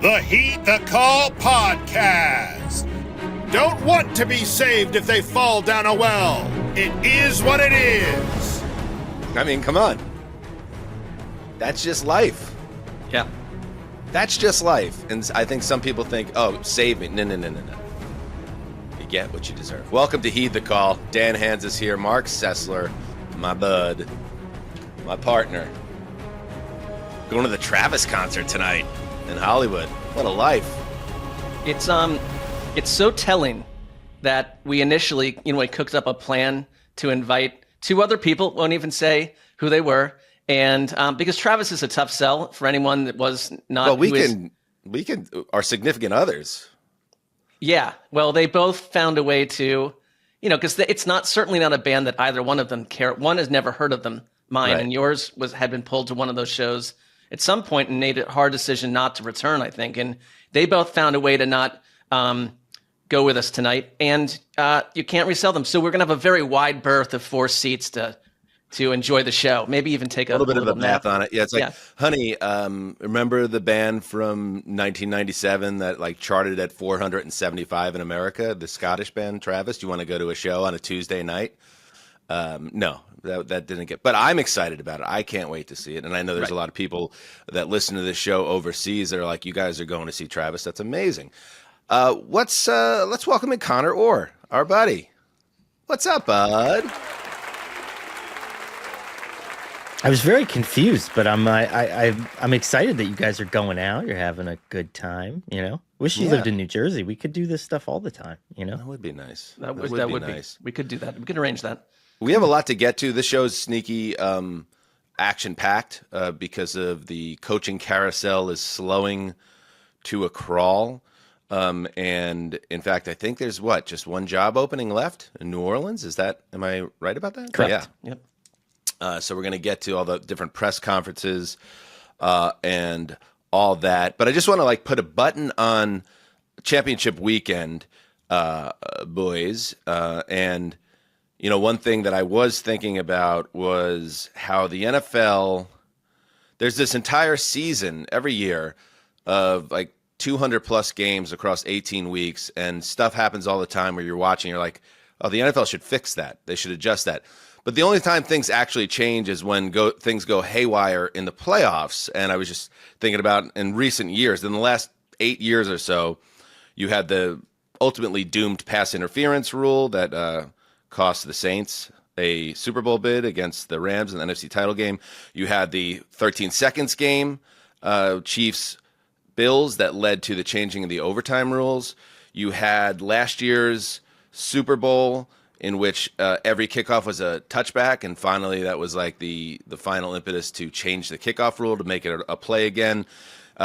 The Heed the Call podcast. Don't want to be saved if they fall down a well. It is what it is. I mean, come on. That's just life. Yeah. That's just life. And I think some people think, oh, save me. No. You get what you deserve. Welcome to Heed the Call. Dan Hanzus here. Marc Sessler, my bud, my partner. Going to the Travis concert tonight in Hollywood. What a life. It's so telling that we initially, we cooked up a plan to invite two other people, won't even say who they were, and because Travis is a tough sell for anyone that was not. Well, we can our significant others. Yeah, well, they both found a way to, because it's certainly not a band that either one of them care. One has never heard of them, mine, Right. And yours had been pulled to one of those shows at some point and made a hard decision not to return, I think. And they both found a way to not go with us tonight, and you can't resell them. So we're going to have a very wide berth of 4 seats to enjoy the show. Maybe even take a little bit of a nap math on it. Yeah, it's like, Yeah. honey, remember the band from 1997 that charted at 475 in America, the Scottish band Travis? Do you want to go to a show on a Tuesday night? No, that didn't get. But I'm excited about it. I can't wait to see it. And I know there's a lot of people that listen to this show overseas that are like, you guys are going to see Travis. That's amazing. Let's welcome in Conor Orr, our buddy. What's up, bud? I was very confused, but I'm excited that you guys are going out. You're having a good time. Wish you lived in New Jersey. We could do this stuff all the time. That would be nice. That would be nice. We could do that. We could arrange that. We have a lot to get to. This show's sneaky, action-packed because of the coaching carousel is slowing to a crawl. And in fact, I think there's just one job opening left in New Orleans. Am I right about that? Correct. Yeah. Yep. So we're going to get to all the different press conferences and all that. But I just want to put a button on championship weekend, boys. And one thing that I was thinking about was how the NFL, there's this entire season every year of 200 plus games across 18 weeks, and stuff happens all the time where you're watching, you're like, oh, the NFL should fix that. They should adjust that. But the only time things actually change is when things go haywire in the playoffs. And I was just thinking about in recent years, in the last 8 years or so, you had the ultimately doomed pass interference rule that cost the Saints a Super Bowl bid against the Rams in the NFC title game. You had the 13 seconds game, Chiefs-Bills, that led to the changing of the overtime rules. You had last year's Super Bowl, in which every kickoff was a touchback, and finally that was the final impetus to change the kickoff rule to make it a play again.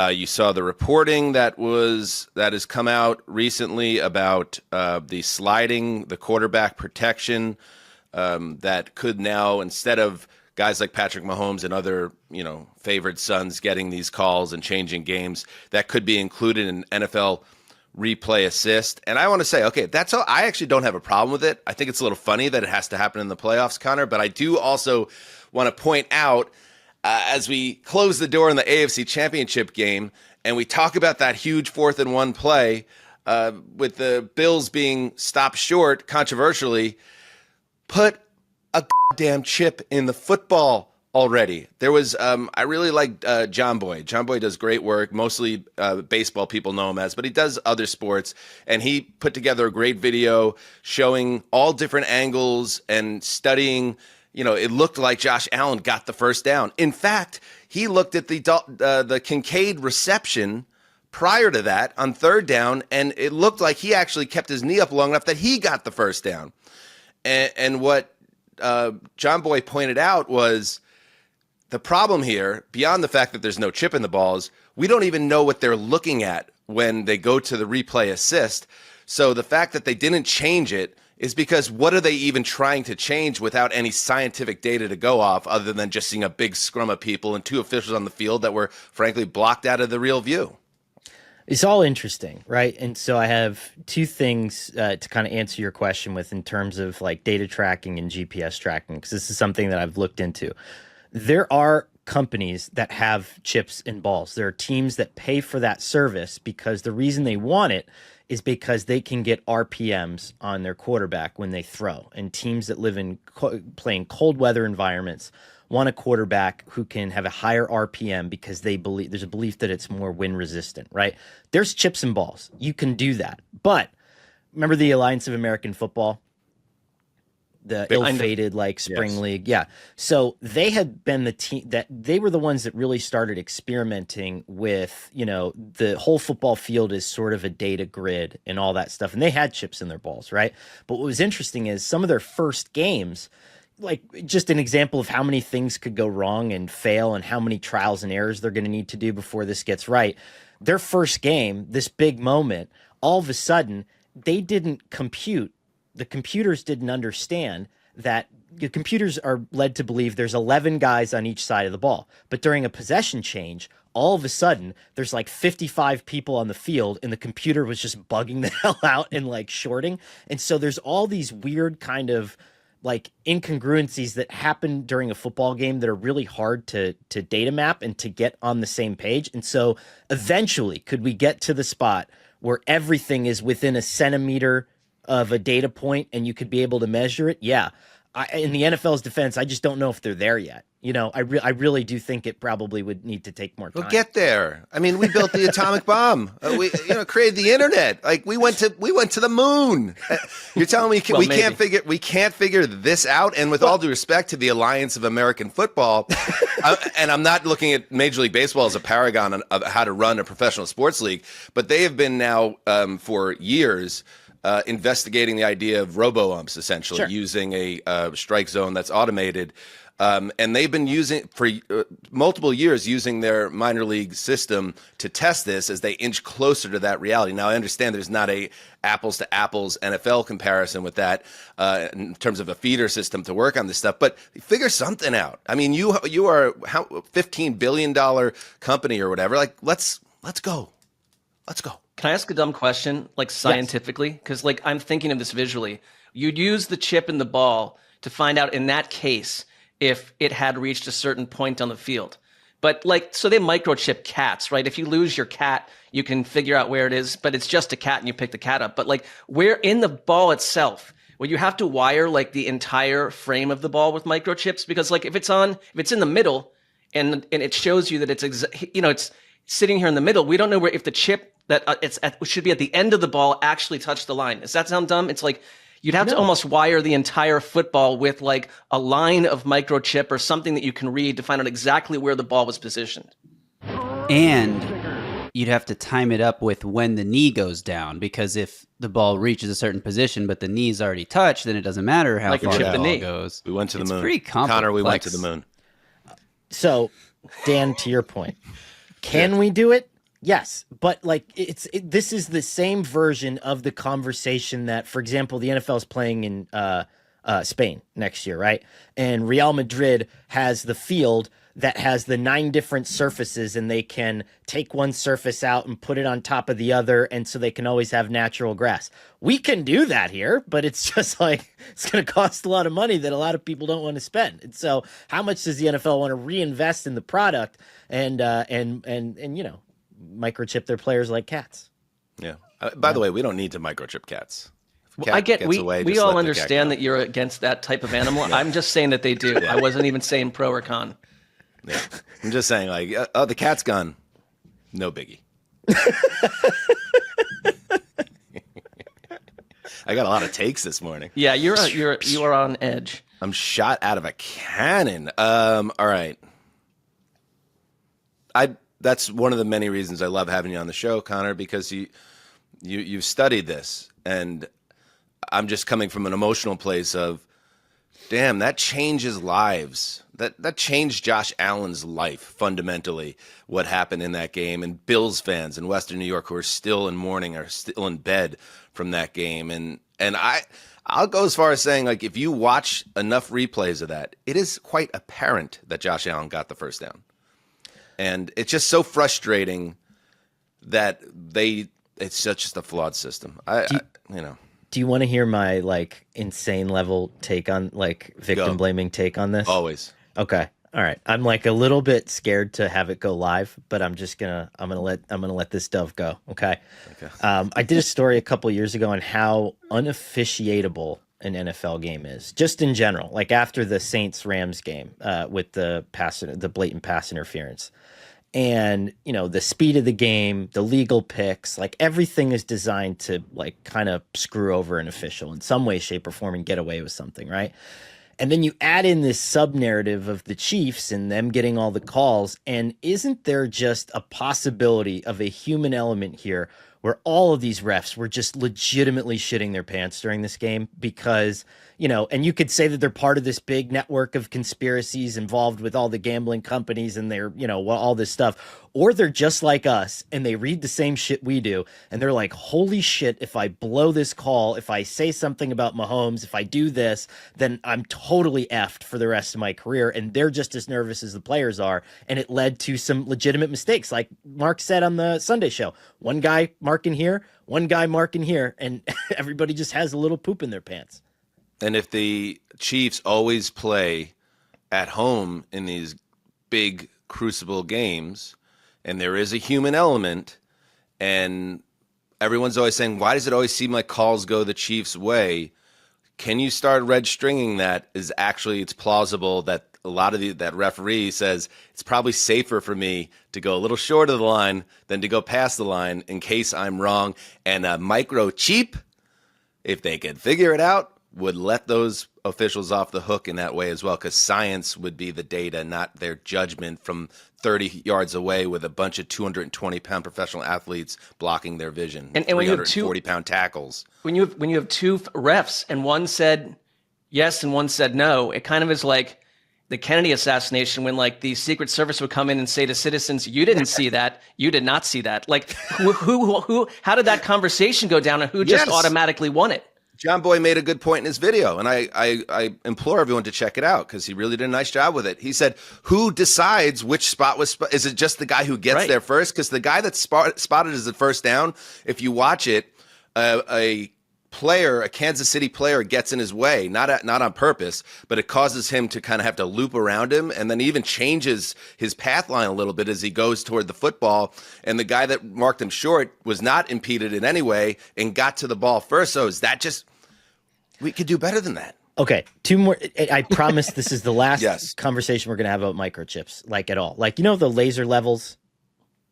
You saw the reporting that has come out recently about the quarterback protection that could now, instead of guys like Patrick Mahomes and other favored sons getting these calls and changing games, that could be included in NFL replay assist. And I want to say, okay, that's all. I actually don't have a problem with it. I think it's a little funny that it has to happen in the playoffs, Conor, but I do also want to point out as we close the door in the AFC Championship game and we talk about that huge 4th and 1 play with the Bills being stopped short controversially, put a goddamn chip in the football already. There was, I really like John Boy. John Boy does great work. Mostly baseball people know him as, but he does other sports. And he put together a great video showing all different angles and studying. It looked like Josh Allen got the first down. In fact, he looked at the Kincaid reception prior to that on 3rd down, and it looked like he actually kept his knee up long enough that he got the first down. And what John Boy pointed out was, the problem here, beyond the fact that there's no chip in the balls, we don't even know what they're looking at when they go to the replay assist. So the fact that they didn't change it is because what are they even trying to change without any scientific data to go off other than just seeing a big scrum of people and 2 officials on the field that were, frankly, blocked out of the real view? It's all interesting, right? And so I have 2 things to kind of answer your question with in terms of data tracking and GPS tracking, because this is something that I've looked into. There are companies that have chips in balls. There are teams that pay for that service because the reason they want it is because they can get RPMs on their quarterback when they throw. And teams that live in playing cold weather environments want a quarterback who can have a higher RPM because they believe there's a belief that it's more wind resistant, right? There's chips and balls. You can do that. But remember the Alliance of American Football? The ill-fated like spring league. Yeah. So they had been the team that they were the ones that really started experimenting with, the whole football field is sort of a data grid and all that stuff. And they had chips in their balls, right? But what was interesting is some of their first games, like just an example of how many things could go wrong and fail and how many trials and errors they're going to need to do before this gets right. Their first game, this big moment, all of a sudden they didn't compute. The computers didn't understand that the computers are led to believe there's 11 guys on each side of the ball. But during a possession change, all of a sudden there's like 55 people on the field and the computer was just bugging the hell out and like shorting. And so there's all these weird kind of like incongruencies that happen during a football game that are really hard to data map and to get on the same page. And so eventually could we get to the spot where everything is within a centimeter of a data point and you could be able to measure it? Yeah. In the NFL's defense, I just don't know if they're there yet. I really do think it probably would need to take more time. We'll get there. I mean, we built the atomic bomb. We created the internet. Like we went to the moon. You're telling me we can't figure this out? And with all due respect to the Alliance of American Football, and I'm not looking at Major League Baseball as a paragon of how to run a professional sports league, but they have been now for years investigating the idea of robo-umps, essentially, using a strike zone that's automated. And they've been using for multiple years using their minor league system to test this as they inch closer to that reality. Now, I understand there's not a apples to apples NFL comparison with that in terms of a feeder system to work on this stuff, but figure something out. I mean, you are $15 billion company or whatever. Like, let's go. Let's go. Can I ask a dumb question, like scientifically? Because like I'm thinking of this visually. You'd use the chip in the ball to find out in that case if it had reached a certain point on the field. But like, so they microchip cats, right? If you lose your cat, you can figure out where it is, but it's just a cat and you pick the cat up. But like where in the ball itself, will you have to wire like the entire frame of the ball with microchips? Because like if it's in the middle and it shows you that it's sitting here in the middle, we don't know if the chip that should be at the end of the ball actually touched the line. Does that sound dumb? It's like you'd have to almost wire the entire football with like a line of microchip or something that you can read to find out exactly where the ball was positioned. And you'd have to time it up with when the knee goes down, because if the ball reaches a certain position but the knee's already touched, then it doesn't matter how far the ball goes. We went to the moon. It's pretty complex. Connor, we went to the moon. So, Dan, to your point, can we do it? Yes, but like this is the same version of the conversation that, for example, the NFL is playing in Spain next year, right? And Real Madrid has the field that has the 9 different surfaces, and they can take one surface out and put it on top of the other, and so they can always have natural grass. We can do that here, but it's just like it's going to cost a lot of money that a lot of people don't want to spend. And so, how much does the NFL want to reinvest in the product and microchip their players like cats? Yeah. By the way, we don't need to microchip cats. Well, we all understand that you're against that type of animal. Yeah. I'm just saying that they do. I wasn't even saying pro or con. Yeah. I'm just saying, like, the cat's gone. No biggie. I got a lot of takes this morning. Yeah, you are on edge. I'm shot out of a cannon. All right. That's one of the many reasons I love having you on the show, Connor, because you've studied this, and I'm just coming from an emotional place of, damn, that changes lives. That changed Josh Allen's life fundamentally, what happened in that game. And Bills fans in Western New York who are still in mourning are still in bed from that game. And I'll go as far as saying, like, if you watch enough replays of that, it is quite apparent that Josh Allen got the first down. And it's just so frustrating that it's just a flawed system. Do you want to hear my like insane level take on like victim blaming take on this? Always. Okay. All right. I'm like a little bit scared to have it go live, but I'm gonna let this dove go. Okay. I did a story a couple years ago on how unofficiatable an NFL game is, just in general. Like after the Saints-Rams game, with the blatant pass interference, and the speed of the game, the legal picks, like everything is designed to like kind of screw over an official in some way, shape, or form and get away with something, right? And then you add in this sub-narrative of the Chiefs and them getting all the calls. And isn't there just a possibility of a human element here where all of these refs were just legitimately shitting their pants during this game? Because, and you could say that they're part of this big network of conspiracies involved with all the gambling companies and they're, all this stuff. Or they're just like us and they read the same shit we do. And they're like, holy shit, if I blow this call, if I say something about Mahomes, if I do this, then I'm totally effed for the rest of my career. And they're just as nervous as the players are. And it led to some legitimate mistakes. Like Mark said on the Sunday show, one guy marking here, one guy marking here, and everybody just has a little poop in their pants. And if the Chiefs always play at home in these big crucible games, and there is a human element, and everyone's always saying, why does it always seem like calls go the Chiefs' way? Can you start red stringing that is actually it's plausible that a lot of that referee says it's probably safer for me to go a little short of the line than to go past the line in case I'm wrong. And a microchip, if they could figure it out, would let those officials off the hook in that way as well, because science would be the data, not their judgment from 30 yards away with a bunch of 220-pound professional athletes blocking their vision. And when you have 240-pound tackles. When you have two refs and one said yes and one said no, it kind of is like the Kennedy assassination when like the Secret Service would come in and say to citizens, you didn't see that, you did not see that. Like who how did that conversation go down and who just automatically won it? John Boy made a good point in his video, and I implore everyone to check it out because he really did a nice job with it. He said, who decides which spot was – is it just the guy who gets there first? Because the guy that's spotted as the first down, if you watch it, a Kansas City player gets in his way, not on purpose, but it causes him to kind of have to loop around him, and then he even changes his path line a little bit as he goes toward the football. And the guy that marked him short was not impeded in any way and got to the ball first. So is that just – we could do better than that. Okay, two more. I promise this is the last conversation we're going to have about microchips, like at all. Like, the laser levels.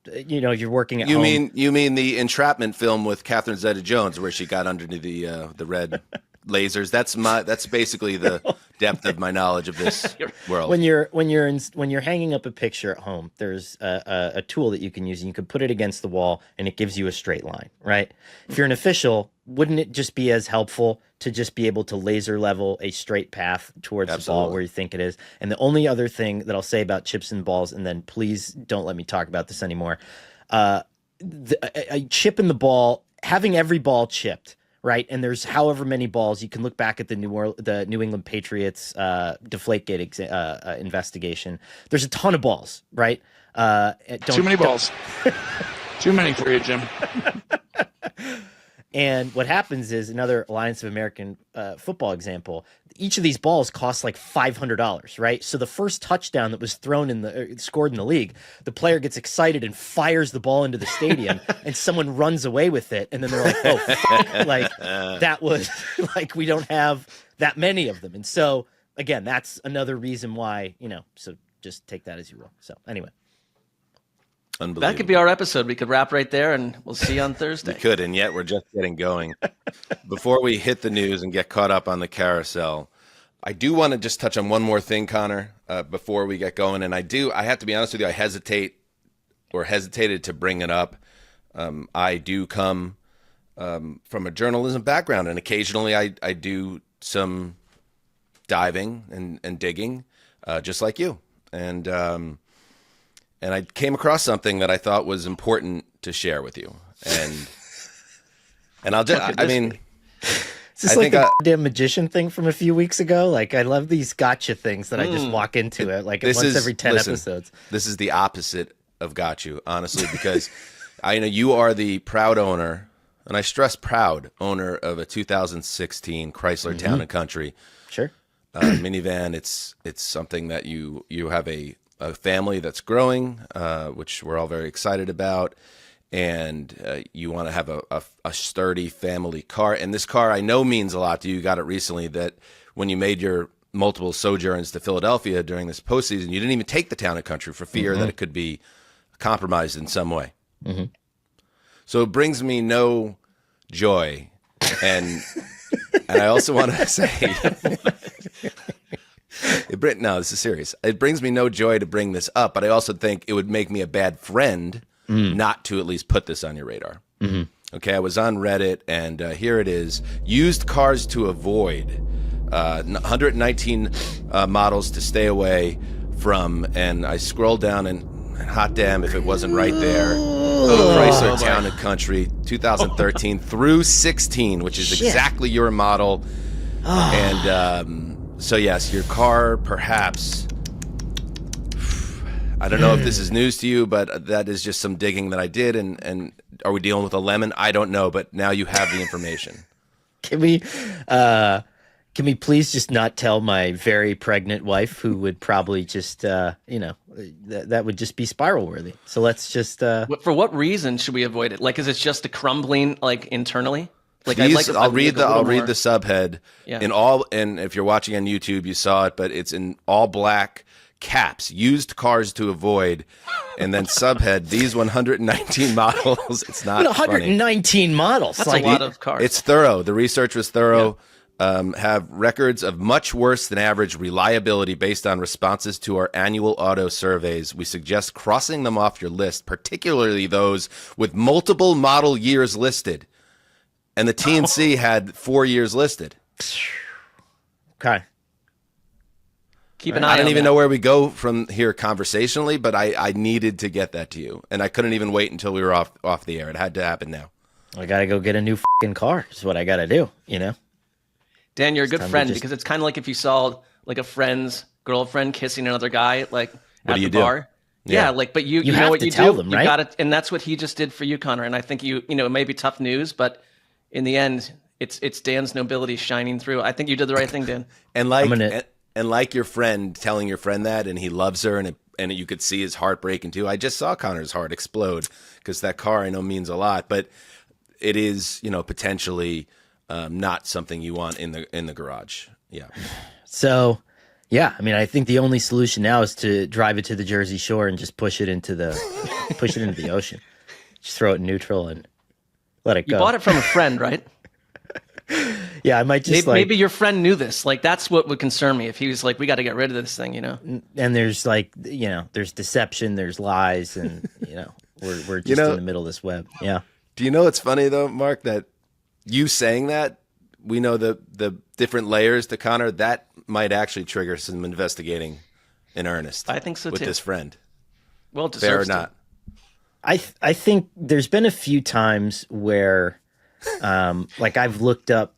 You're working at home. You mean the entrapment film with Catherine Zeta-Jones where she got underneath the red lasers? That's basically the depth of my knowledge of this world. When you're hanging up a picture at home, there's a tool that you can use, and you can put it against the wall, and it gives you a straight line, right? If you're an official, wouldn't it just be as helpful to just be able to laser level a straight path towards the ball where you think it is? And the only other thing that I'll say about chips and balls, and then please don't let me talk about this anymore, a chip in the ball, having every ball chipped, right? And there's however many balls. You can look back at the New England Patriots Deflategate investigation. There's a ton of balls, right? Too many balls. Too many for you, Jim. And what happens is, another Alliance of American football example, each of these balls costs like $500, right? So the first touchdown that was scored in the league, the player gets excited and fires the ball into the stadium and someone runs away with it. And then they're like, oh, fuck. Like that was like, we don't have that many of them. And so again, that's another reason why, so just take that as you will. So anyway. That could be our episode. We could wrap right there, and we'll see you on Thursday. We could, and yet we're just getting going. Before we hit the news and get caught up on the carousel, I do want to just touch on one more thing, Connor, before we get going. And I have to be honest with you, I hesitated to bring it up. I do come from a journalism background, and occasionally I do some diving and digging, just like you. And I came across something that I thought was important to share with you. And I'll just, is this like the goddamn magician thing from a few weeks ago? Like, I love these gotcha things that I just walk into it like once every 10 episodes. This is the opposite of got you, honestly, because I know you are the proud owner, and I stress proud owner of a 2016 Chrysler Town and Country. Sure. minivan. It's something that you have a family that's growing, which we're all very excited about. And you want to have a sturdy family car. And this car I know means a lot to you. You got it recently, that when you made your multiple sojourns to Philadelphia during this postseason, you didn't even take the Town and Country for fear that it could be compromised in some way. So it brings me no joy. And I also want to say, no, this is serious. It brings me no joy to bring this up, but I also think it would make me a bad friend not to at least put this on your radar. Okay, I was on Reddit, and here it is. Used cars to avoid. 119 models to stay away from, and I scrolled down, and hot damn if it wasn't right there. Chrysler Town and Country, 2013 through 16, which is exactly your model. And so yes, your car perhaps, I don't know if this is news to you, but that is just some digging that I did. And are we dealing with a lemon? I don't know, but now you have the information. Can we please just not tell my very pregnant wife, who would probably just, that would just be spiral worthy. So let's just. For what reason should we avoid it? Like, is it just a crumbling, like, internally? Like, Please, I'll read the subhead and if you're watching on YouTube, you saw it, but it's in all black caps. Used cars to avoid, and then subhead, these 119 models. It's not 119 funny. Models. That's like, a lot of cars. It's thorough. The research was thorough. Have records of much worse than average reliability based on responses to our annual auto surveys. We suggest crossing them off your list, particularly those with multiple model years listed. And the TNC had 4 years listed. Okay. Keep an eye on I don't even that. know where we go from here conversationally, but I needed to get that to you. And I couldn't even wait until we were off the air. It had to happen now. I got to go get a new fucking car. Is what I got to do, Dan, you're a good friend because it's kind of like if you saw like a friend's girlfriend kissing another guy, like at the bar. Yeah, but you know what you do. Them, right? You got it, and that's what he just did for you, Connor. And I think it may be tough news, but in the end, it's Dan's nobility shining through. I think you did the right thing, Dan. And like your friend telling your friend that, and he loves her, and you could see his heart breaking too. I just saw Connor's heart explode because that car I know means a lot, but it is potentially. Not something you want in the garage. Yeah. So, yeah, I mean, I think the only solution now is to drive it to the Jersey Shore and just push it into the ocean. Just throw it in neutral and let it go. You bought it from a friend, right? Yeah, I might just maybe your friend knew this. Like, that's what would concern me if he was like, "We got to get rid of this thing," And there's there's deception, there's lies, and we're just in the middle of this web. Yeah. Do you know what's funny though, Mark? That you saying that, we know the different layers to Connor, that might actually trigger some investigating in earnest. I think so with too. This friend. Well, fair or not? I think there's been a few times where, like I've looked up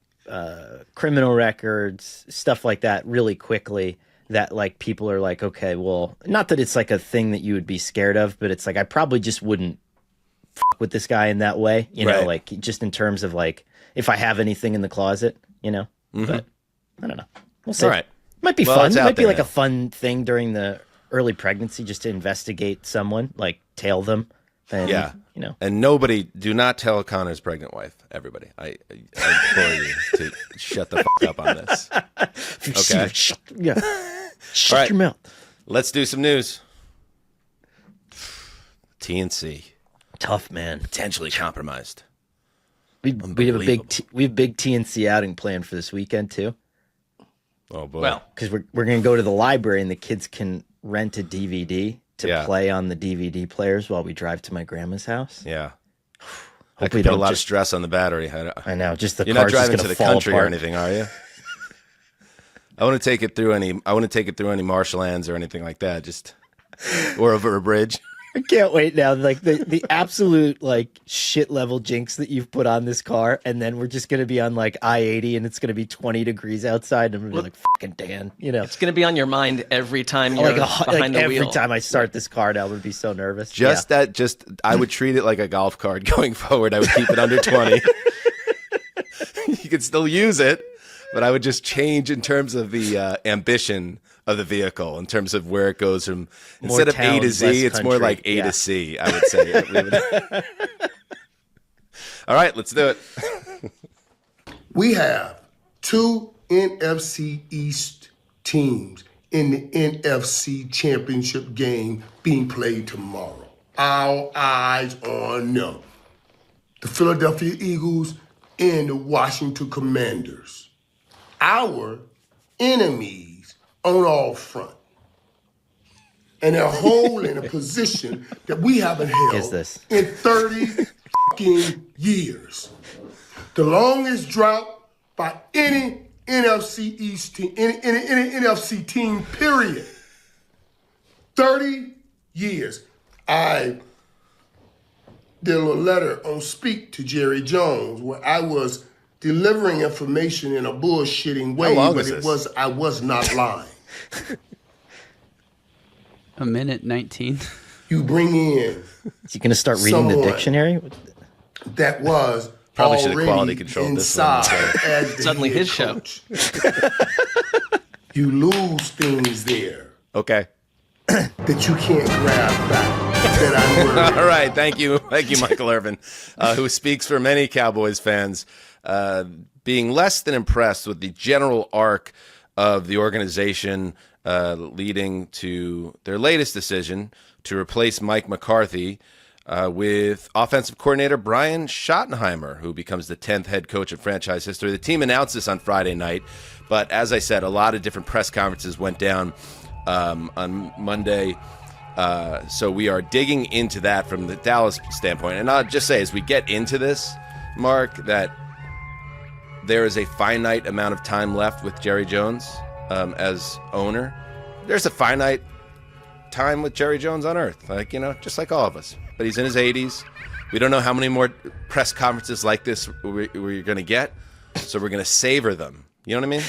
criminal records, stuff like that, really quickly. That like people are like, okay, well, not that it's like a thing that you would be scared of, but it's like I probably just wouldn't with this guy in that way, like just in terms of like if I have anything in the closet, But I don't know. We'll see. All right. Might be fun. It might be like a fun thing during the early pregnancy just to investigate someone, like tail them. And, And do not tell Connor's pregnant wife, everybody. I implore you to shut the fuck up on this. Okay? Shut your mouth. Let's do some news. TNC. Tough, man. Potentially compromised. We have a big TNC outing planned for this weekend too. Oh boy! Well, because we're gonna go to the library and the kids can rent a DVD to play on the DVD players while we drive to my grandma's house. Yeah. Hope that could put a lot of stress on the battery. I know. Just the You're car's not driving just to the fall country apart. or anything, are you? I want to take it through any marshlands or anything like that. Just or over a bridge. I can't wait now. Like the absolute like shit level jinx that you've put on this car, and then we're just gonna be on like I-80 and it's gonna be 20 degrees outside, and we're gonna be like, fucking Dan, It's gonna be on your mind every time you're behind the wheel. Every time I start this car now, I'm gonna be so nervous. I would treat it like a golf cart going forward. I would keep it under 20. You could still use it, but I would just change in terms of the ambition of the vehicle, in terms of where it goes from. More Instead of A to towns, Z, less it's more country. like A to C, I would say. All right, let's do it. We have 2 NFC East teams in the NFC Championship game being played tomorrow. Our eyes on them. The Philadelphia Eagles and the Washington Commanders. Our enemies on all front. And they're holding a position that we haven't held in 30 fucking years. The longest drought by any NFC East team, any NFC team, period. 30 years. I did a little letter on Speak to Jerry Jones where I was delivering information in a bullshitting way, but I was not lying. A minute 19. You bring in Is he going to start reading the dictionary? That was Probably should have already quality controlled this one. inside as the Suddenly head his show. coach. You lose things there Okay. that you can't grab back. That I worry. All right. Thank you, Michael Irvin, who speaks for many Cowboys fans, being less than impressed with the general arc of the organization leading to their latest decision to replace Mike McCarthy with offensive coordinator Brian Schottenheimer, who becomes the 10th head coach in franchise history. The team announced this on Friday night, but as I said, a lot of different press conferences went down on Monday. So we are digging into that from the Dallas standpoint. And I'll just say, as we get into this, Mark, that there is a finite amount of time left with Jerry Jones as owner. There's a finite time with Jerry Jones on earth, just like all of us. But he's in his 80s. We don't know how many more press conferences like this we're going to get, so we're going to savor them. You know what I mean?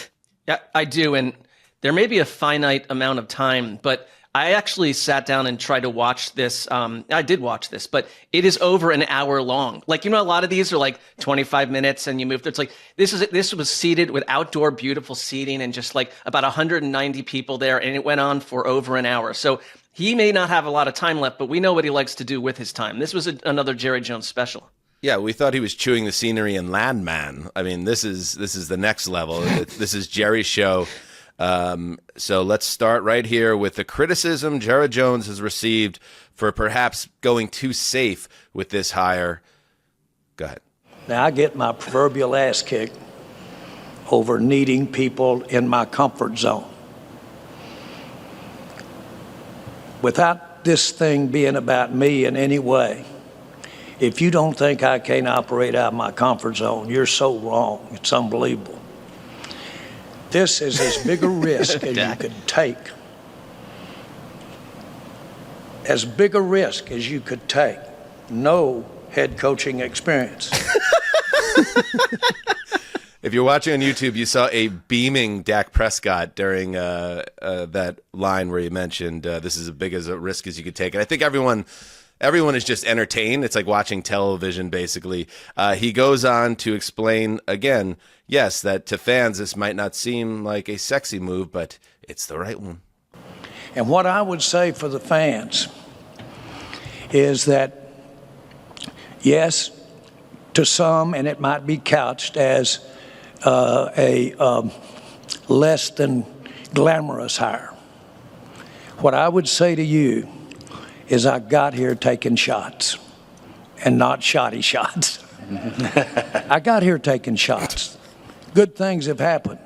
Yeah, I do. And there may be a finite amount of time, but I actually sat down and tried to watch this. I did watch this, but it is over an hour long. Like, a lot of these are like 25 minutes and you move through. It's like, this was seated with outdoor beautiful seating and just like about 190 people there. And it went on for over an hour. So he may not have a lot of time left, but we know what he likes to do with his time. This was another Jerry Jones special. Yeah, we thought he was chewing the scenery in Landman. I mean, this is the next level. This is Jerry's show. So let's start right here with the criticism Jerry Jones has received for perhaps going too safe with this hire. Go ahead. Now, I get my proverbial ass kicked over needing people in my comfort zone. Without this thing being about me in any way, if you don't think I can't operate out of my comfort zone, you're so wrong. It's unbelievable. This is as big a risk as you could take. As big a risk as you could take. No head coaching experience. If you're watching on YouTube, you saw a beaming Dak Prescott during that line where you mentioned this is as big as a risk as you could take. And I think everyone is just entertained. It's like watching television, basically. He goes on to explain, again, yes, that to fans this might not seem like a sexy move, but it's the right one. And what I would say for the fans is that, yes, to some, and it might be couched as a less than glamorous hire. What I would say to you is I got here taking shots and not shoddy shots. I got here taking shots. Good things have happened.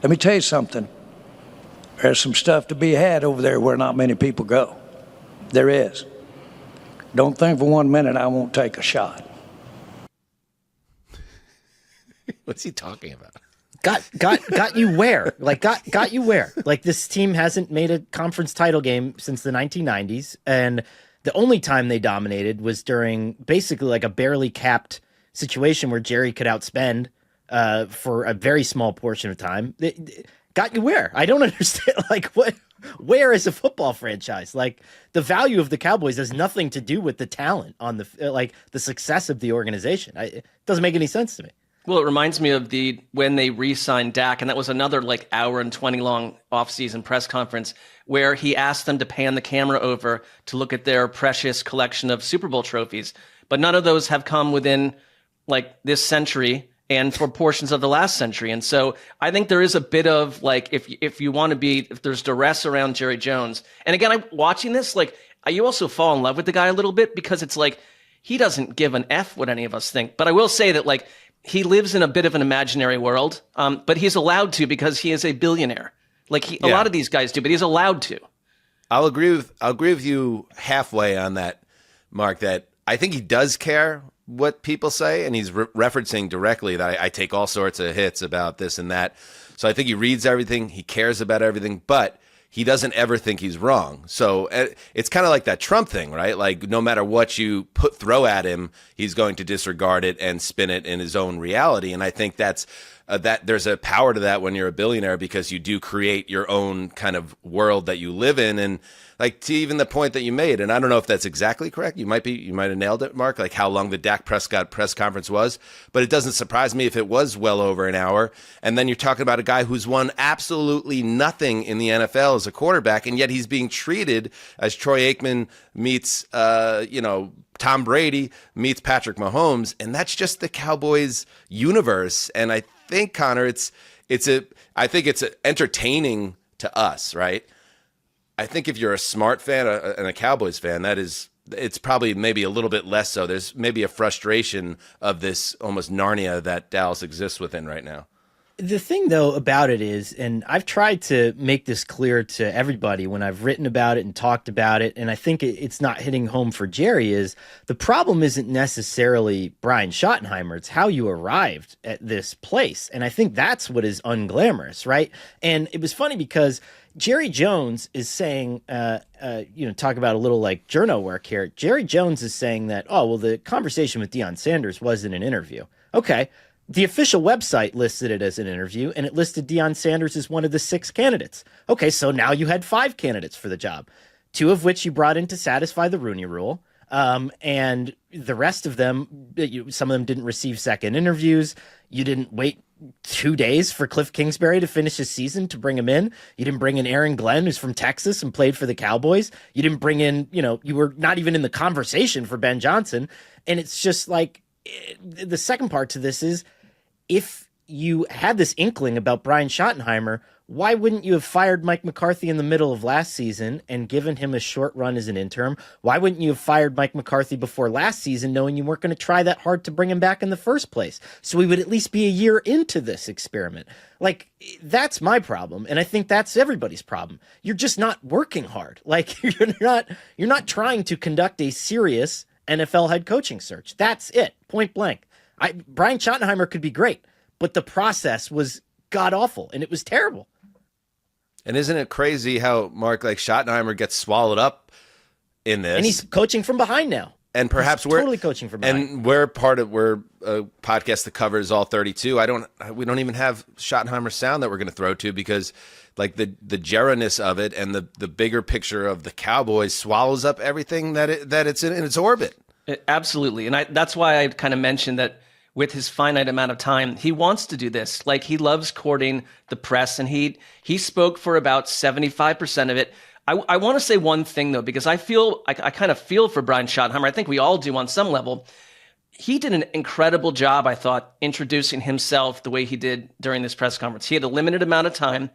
Let me tell you something. There's some stuff to be had over there where not many people go. There is. Don't think for 1 minute I won't take a shot. What's he talking about? Got you where? Like got you where? Like, this team hasn't made a conference title game since the 1990s, and the only time they dominated was during basically like a barely capped situation where Jerry could outspend for a very small portion of time. Got you where? I don't understand. Like, what? Where is a football franchise? Like, the value of the Cowboys has nothing to do with the talent on the the success of the organization. It doesn't make any sense to me. Well, it reminds me of when they re-signed Dak, and that was another like hour and 20 long off-season press conference where he asked them to pan the camera over to look at their precious collection of Super Bowl trophies. But none of those have come within like this century and for portions of the last century. And so I think there is a bit of like, if you want to be, if there's duress around Jerry Jones. And again, I'm watching this, like you also fall in love with the guy a little bit because it's like, he doesn't give an F what any of us think. But I will say that like, he lives in a bit of an imaginary world, but he's allowed to because he is a billionaire. Like a lot of these guys do, but he's allowed to. I'll agree with you halfway on that, Mark, that I think he does care what people say, and he's referencing directly that I take all sorts of hits about this and that. So I think he reads everything, he cares about everything, but he doesn't ever think he's wrong. So it's kind of like that Trump thing, right? Like no matter what you throw at him, he's going to disregard it and spin it in his own reality. And I think that's that there's a power to that when you're a billionaire because you do create your own kind of world that you live in. And like to even the point that you made, and I don't know if that's exactly correct. You might have nailed it, Mark, like how long the Dak Prescott press conference was, but it doesn't surprise me if it was well over an hour. And then you're talking about a guy who's won absolutely nothing in the NFL as a quarterback, and yet he's being treated as Troy Aikman meets, Tom Brady meets Patrick Mahomes, and that's just the Cowboys universe. And I think, Connor, it's entertaining to us, right? I think if you're a smart fan and a Cowboys fan, it's probably maybe a little bit less so. There's maybe a frustration of this almost Narnia that Dallas exists within right now. The thing, though, about it is, and I've tried to make this clear to everybody when I've written about it and talked about it, and I think it's not hitting home for Jerry, is the problem isn't necessarily Brian Schottenheimer. It's how you arrived at this place. And I think that's what is unglamorous, right? And it was funny because Jerry Jones is saying, talk about a little like journo work here. Jerry Jones is saying that, the conversation with Deion Sanders wasn't an interview. Okay. The official website listed it as an interview, and it listed Deion Sanders as one of the 6 candidates. Okay, so now you had 5 candidates for the job, 2 of which you brought in to satisfy the Rooney Rule, and the rest of them, some of them didn't receive second interviews. You didn't wait 2 days for Cliff Kingsbury to finish his season to bring him in. You didn't bring in Aaron Glenn, who's from Texas and played for the Cowboys. You didn't bring in, you were not even in the conversation for Ben Johnson. And it's just like, the second part to this is, if you had this inkling about Brian Schottenheimer, why wouldn't you have fired Mike McCarthy in the middle of last season and given him a short run as an interim? Why wouldn't you have fired Mike McCarthy before last season, knowing you weren't going to try that hard to bring him back in the first place? So we would at least be a year into this experiment. Like, that's my problem. And I think that's everybody's problem. You're just not working hard. Like, you're not trying to conduct a serious NFL head coaching search. That's it. Point blank. Brian Schottenheimer could be great, but the process was god-awful, and it was terrible. And isn't it crazy how, Mark, like Schottenheimer gets swallowed up in this? And he's coaching from behind now. And perhaps he's totally coaching from behind. And we're a podcast that covers all 32. We don't even have Schottenheimer's sound that we're going to throw to because like the Jerra-ness of it and the bigger picture of the Cowboys swallows up everything that it's in its orbit. Absolutely. And that's why I kind of mentioned that with his finite amount of time, he wants to do this. Like, he loves courting the press, and he spoke for about 75% of it. I want to say one thing, though, because I kind of feel for Brian Schottenheimer. I think we all do on some level. He did an incredible job, I thought, introducing himself the way he did during this press conference. He had a limited amount of time,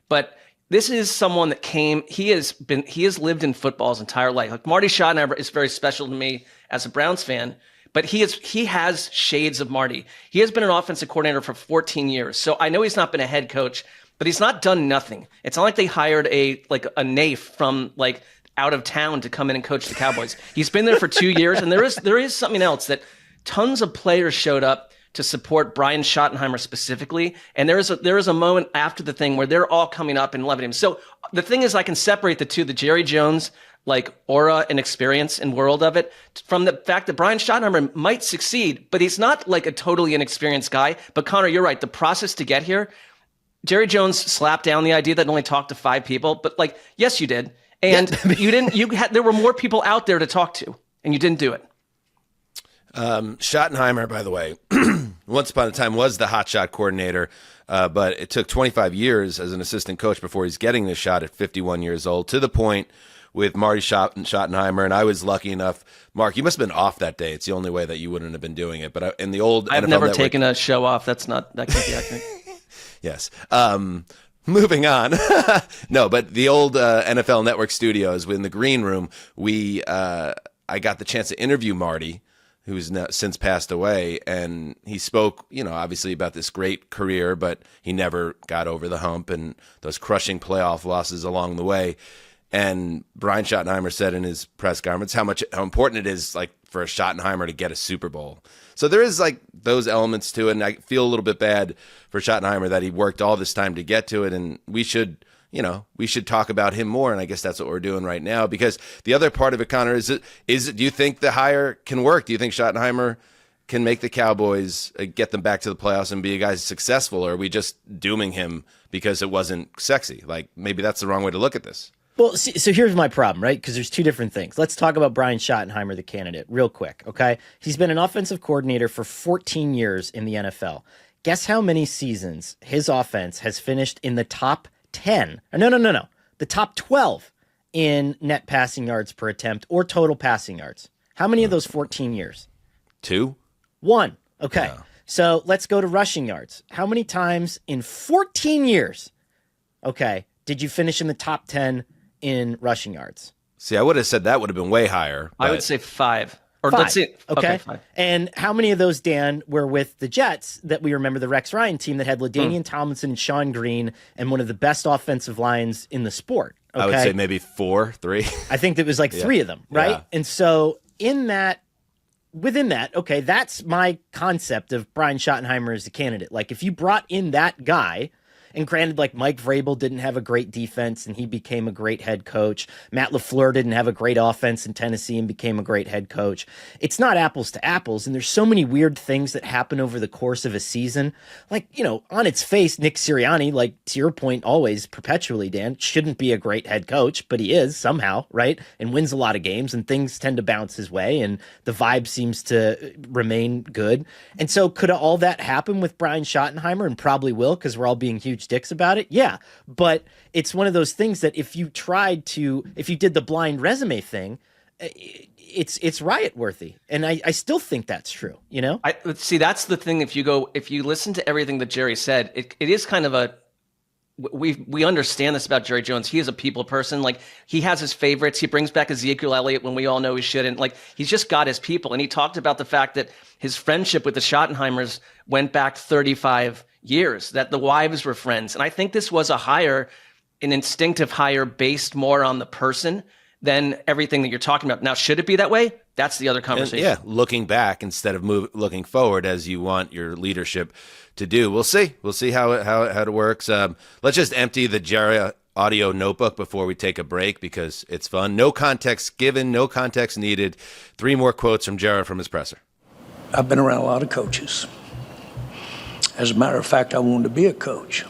but this is someone that he has lived in football his entire life. Like, Marty Schottenheimer is very special to me as a Browns fan, but he has shades of Marty. He has been an offensive coordinator for 14 years. So I know he's not been a head coach, but he's not done nothing. It's not like they hired a naif from like out of town to come in and coach the Cowboys. He's been there for 2 years, and there is something else that tons of players showed up to support Brian Schottenheimer specifically, and there is a moment after the thing where they're all coming up and loving him. So the thing is, I can separate the two, the Jerry Jones like aura and experience and world of it, from the fact that Brian Schottenheimer might succeed, but he's not like a totally inexperienced guy. But Connor, you're right. The process to get here, Jerry Jones slapped down the idea that only talked to 5 people, but like, yes, you did. And there were more people out there to talk to, and you didn't do it. Schottenheimer, by the way, once upon a time was the hotshot coordinator, but it took 25 years as an assistant coach before he's getting this shot at 51 years old, to the point with Marty Schottenheimer. And I was lucky enough. Mark, you must have been off that day. It's the only way that you wouldn't have been doing it. But in the old I've NFL never Network, taken a show off. That can't be accurate. Yes. Moving on. No, but the old NFL Network studios in the green room, I got the chance to interview Marty, who's since passed away, and he spoke, obviously about this great career, but he never got over the hump and those crushing playoff losses along the way. And Brian Schottenheimer said in his press conference how important it is, like, for a Schottenheimer to get a Super Bowl. So there is, like, those elements to it, and I feel a little bit bad for Schottenheimer that he worked all this time to get to it, and we should talk about him more, and I guess that's what we're doing right now. Because the other part of it, Conor, is do you think the hire can work? Do you think Schottenheimer can make the Cowboys get them back to the playoffs and be a guy successful, or are we just dooming him because it wasn't sexy? Like, maybe that's the wrong way to look at this. Well, so here's my problem, right? Because there's two different things. Let's talk about Brian Schottenheimer, the candidate, real quick, okay? He's been an offensive coordinator for 14 years in the NFL. Guess how many seasons his offense has finished in the top 10? No. The top 12 in net passing yards per attempt or total passing yards. How many of those 14 years? 2? 1. Okay. No. So let's go to rushing yards. How many times in 14 years, okay, did you finish in the top 10 in rushing yards? See, I would have said that would have been way higher. I would say 5. Or 5. Let's see. Okay. 5. And how many of those, Dan, were with the Jets that we remember, the Rex Ryan team that had LaDainian Tomlinson and Sean Green and one of the best offensive lines in the sport? Okay? I would say maybe 4, 3. I think it was like 3 of them, right? Yeah. And so within that, okay, that's my concept of Brian Schottenheimer as a candidate. Like, if you brought in that guy, and granted, like, Mike Vrabel didn't have a great defense and he became a great head coach. Matt LaFleur didn't have a great offense in Tennessee and became a great head coach. It's not apples to apples. And there's so many weird things that happen over the course of a season. Like, on its face, Nick Sirianni, like, to your point, always perpetually, Dan, shouldn't be a great head coach, but he is somehow, right? And wins a lot of games and things tend to bounce his way and the vibe seems to remain good. And so could all that happen with Brian Schottenheimer? And probably will, because we're all being huge dicks about it. Yeah. But it's one of those things that if you did the blind resume thing, it's riot worthy. And I still think that's true, See, that's the thing. If you listen to everything that Jerry said, it is kind of we understand this about Jerry Jones. He is a people person. Like, he has his favorites. He brings back Ezekiel Elliott when we all know he shouldn't. Like, he's just got his people. And he talked about the fact that his friendship with the Schottenheimers went back 35 years, that the wives were friends. And I think this was an instinctive hire based more on the person than everything that you're talking about. Now, should it be that way? That's the other conversation. And looking back instead of looking forward, as you want your leadership to do. We'll see. We'll see how it works. Let's just empty the Jerry audio notebook before we take a break because it's fun. No context given, no context needed. 3 more quotes from Jerry from his presser. I've been around a lot of coaches. As a matter of fact, I wanted to be a coach.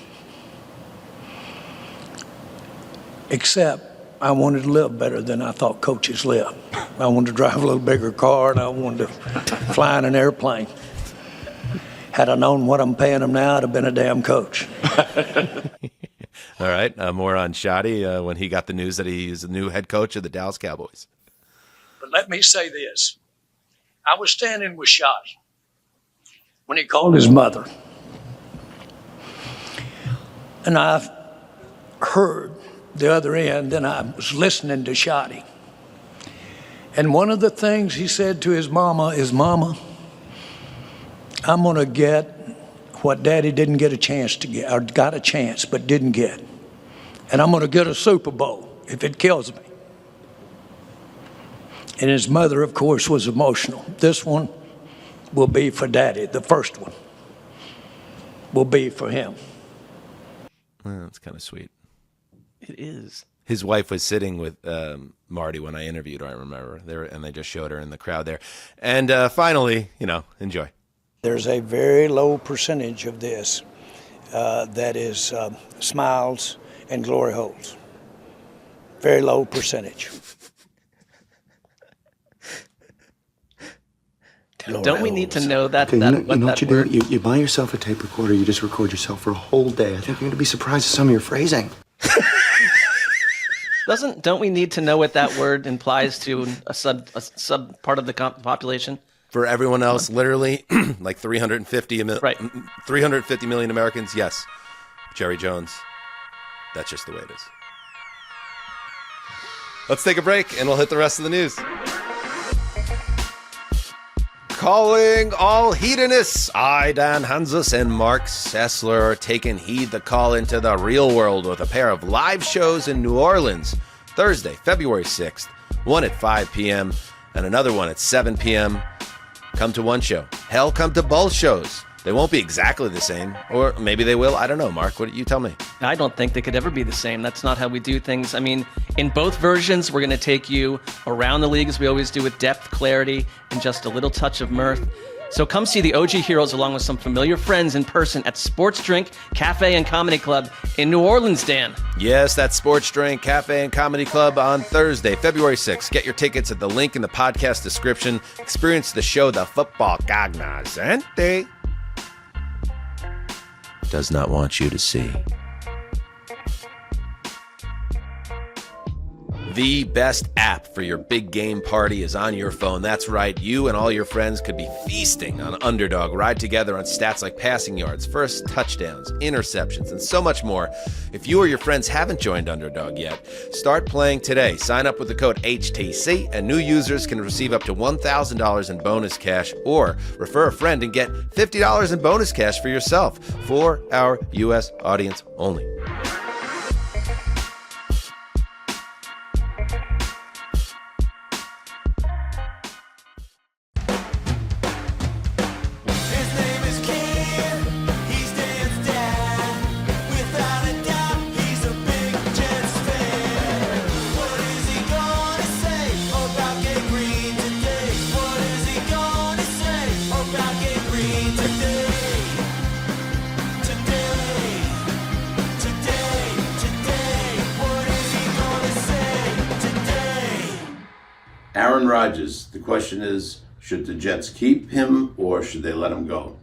Except I wanted to live better than I thought coaches live. I wanted to drive a little bigger car, and I wanted to fly in an airplane. Had I known what I'm paying them now, I'd have been a damn coach. All right, more on Schotty when he got the news that he's the new head coach of the Dallas Cowboys. But let me say this. I was standing with Schotty when he called his mother. And I heard the other end, and I was listening to Schotty. And one of the things he said to his mama is, Mama, I'm going to get what Daddy didn't get a chance to get, or got a chance but didn't get. And I'm going to get a Super Bowl if it kills me. And his mother, of course, was emotional. This one will be for Daddy. The first one will be for him. That's kind of sweet. It is. His wife was sitting with Marty when I interviewed her, I remember. And they just showed her in the crowd there. And finally, enjoy. There's a very low percentage of this that is smiles and glory holes. Very low percentage. Don't we need to know that? Okay, that you know what you word? do? You buy yourself a tape recorder, you just record yourself for a whole day. I think you're going to be surprised at some of your phrasing. Don't we need to know what that word implies to a sub part of the population? For everyone else, literally, like 350 million Americans, yes. Jerry Jones, that's just the way it is. Let's take a break, and we'll hit the rest of the news. Calling all hedonists. I, Dan Hanzus and Marc Sessler are taking heed the call into the real world with a pair of live shows in New Orleans. Thursday, February 6th, one at 5 p.m. and another one at 7 p.m. Come to one show. Hell, come to both shows. They won't be exactly the same, or maybe they will. I don't know, Mark. What you tell me? I don't think they could ever be the same. That's not how we do things. I mean, in both versions, we're going to take you around the league as we always do, with depth, clarity, and just a little touch of mirth. So come see the OG Heroes along with some familiar friends in person at Sports Drink, Cafe, and Comedy Club in New Orleans, Dan. Yes, that's Sports Drink, Cafe, and Comedy Club on Thursday, February 6th. Get your tickets at the link in the podcast description. Experience the show the football cognoscente does not want you to see. The best app for your big game party is on your phone. That's right. You and all your friends could be feasting on Underdog. Ride together on stats like passing yards, first touchdowns, interceptions, and so much more. If you or your friends haven't joined Underdog yet, start playing today. Sign up with the code HTC, and new users can receive up to $1,000 in bonus cash, or refer a friend and get $50 in bonus cash for yourself, for our U.S. audience only. Aaron Rodgers, the question is, should the Jets keep him or should they let him go?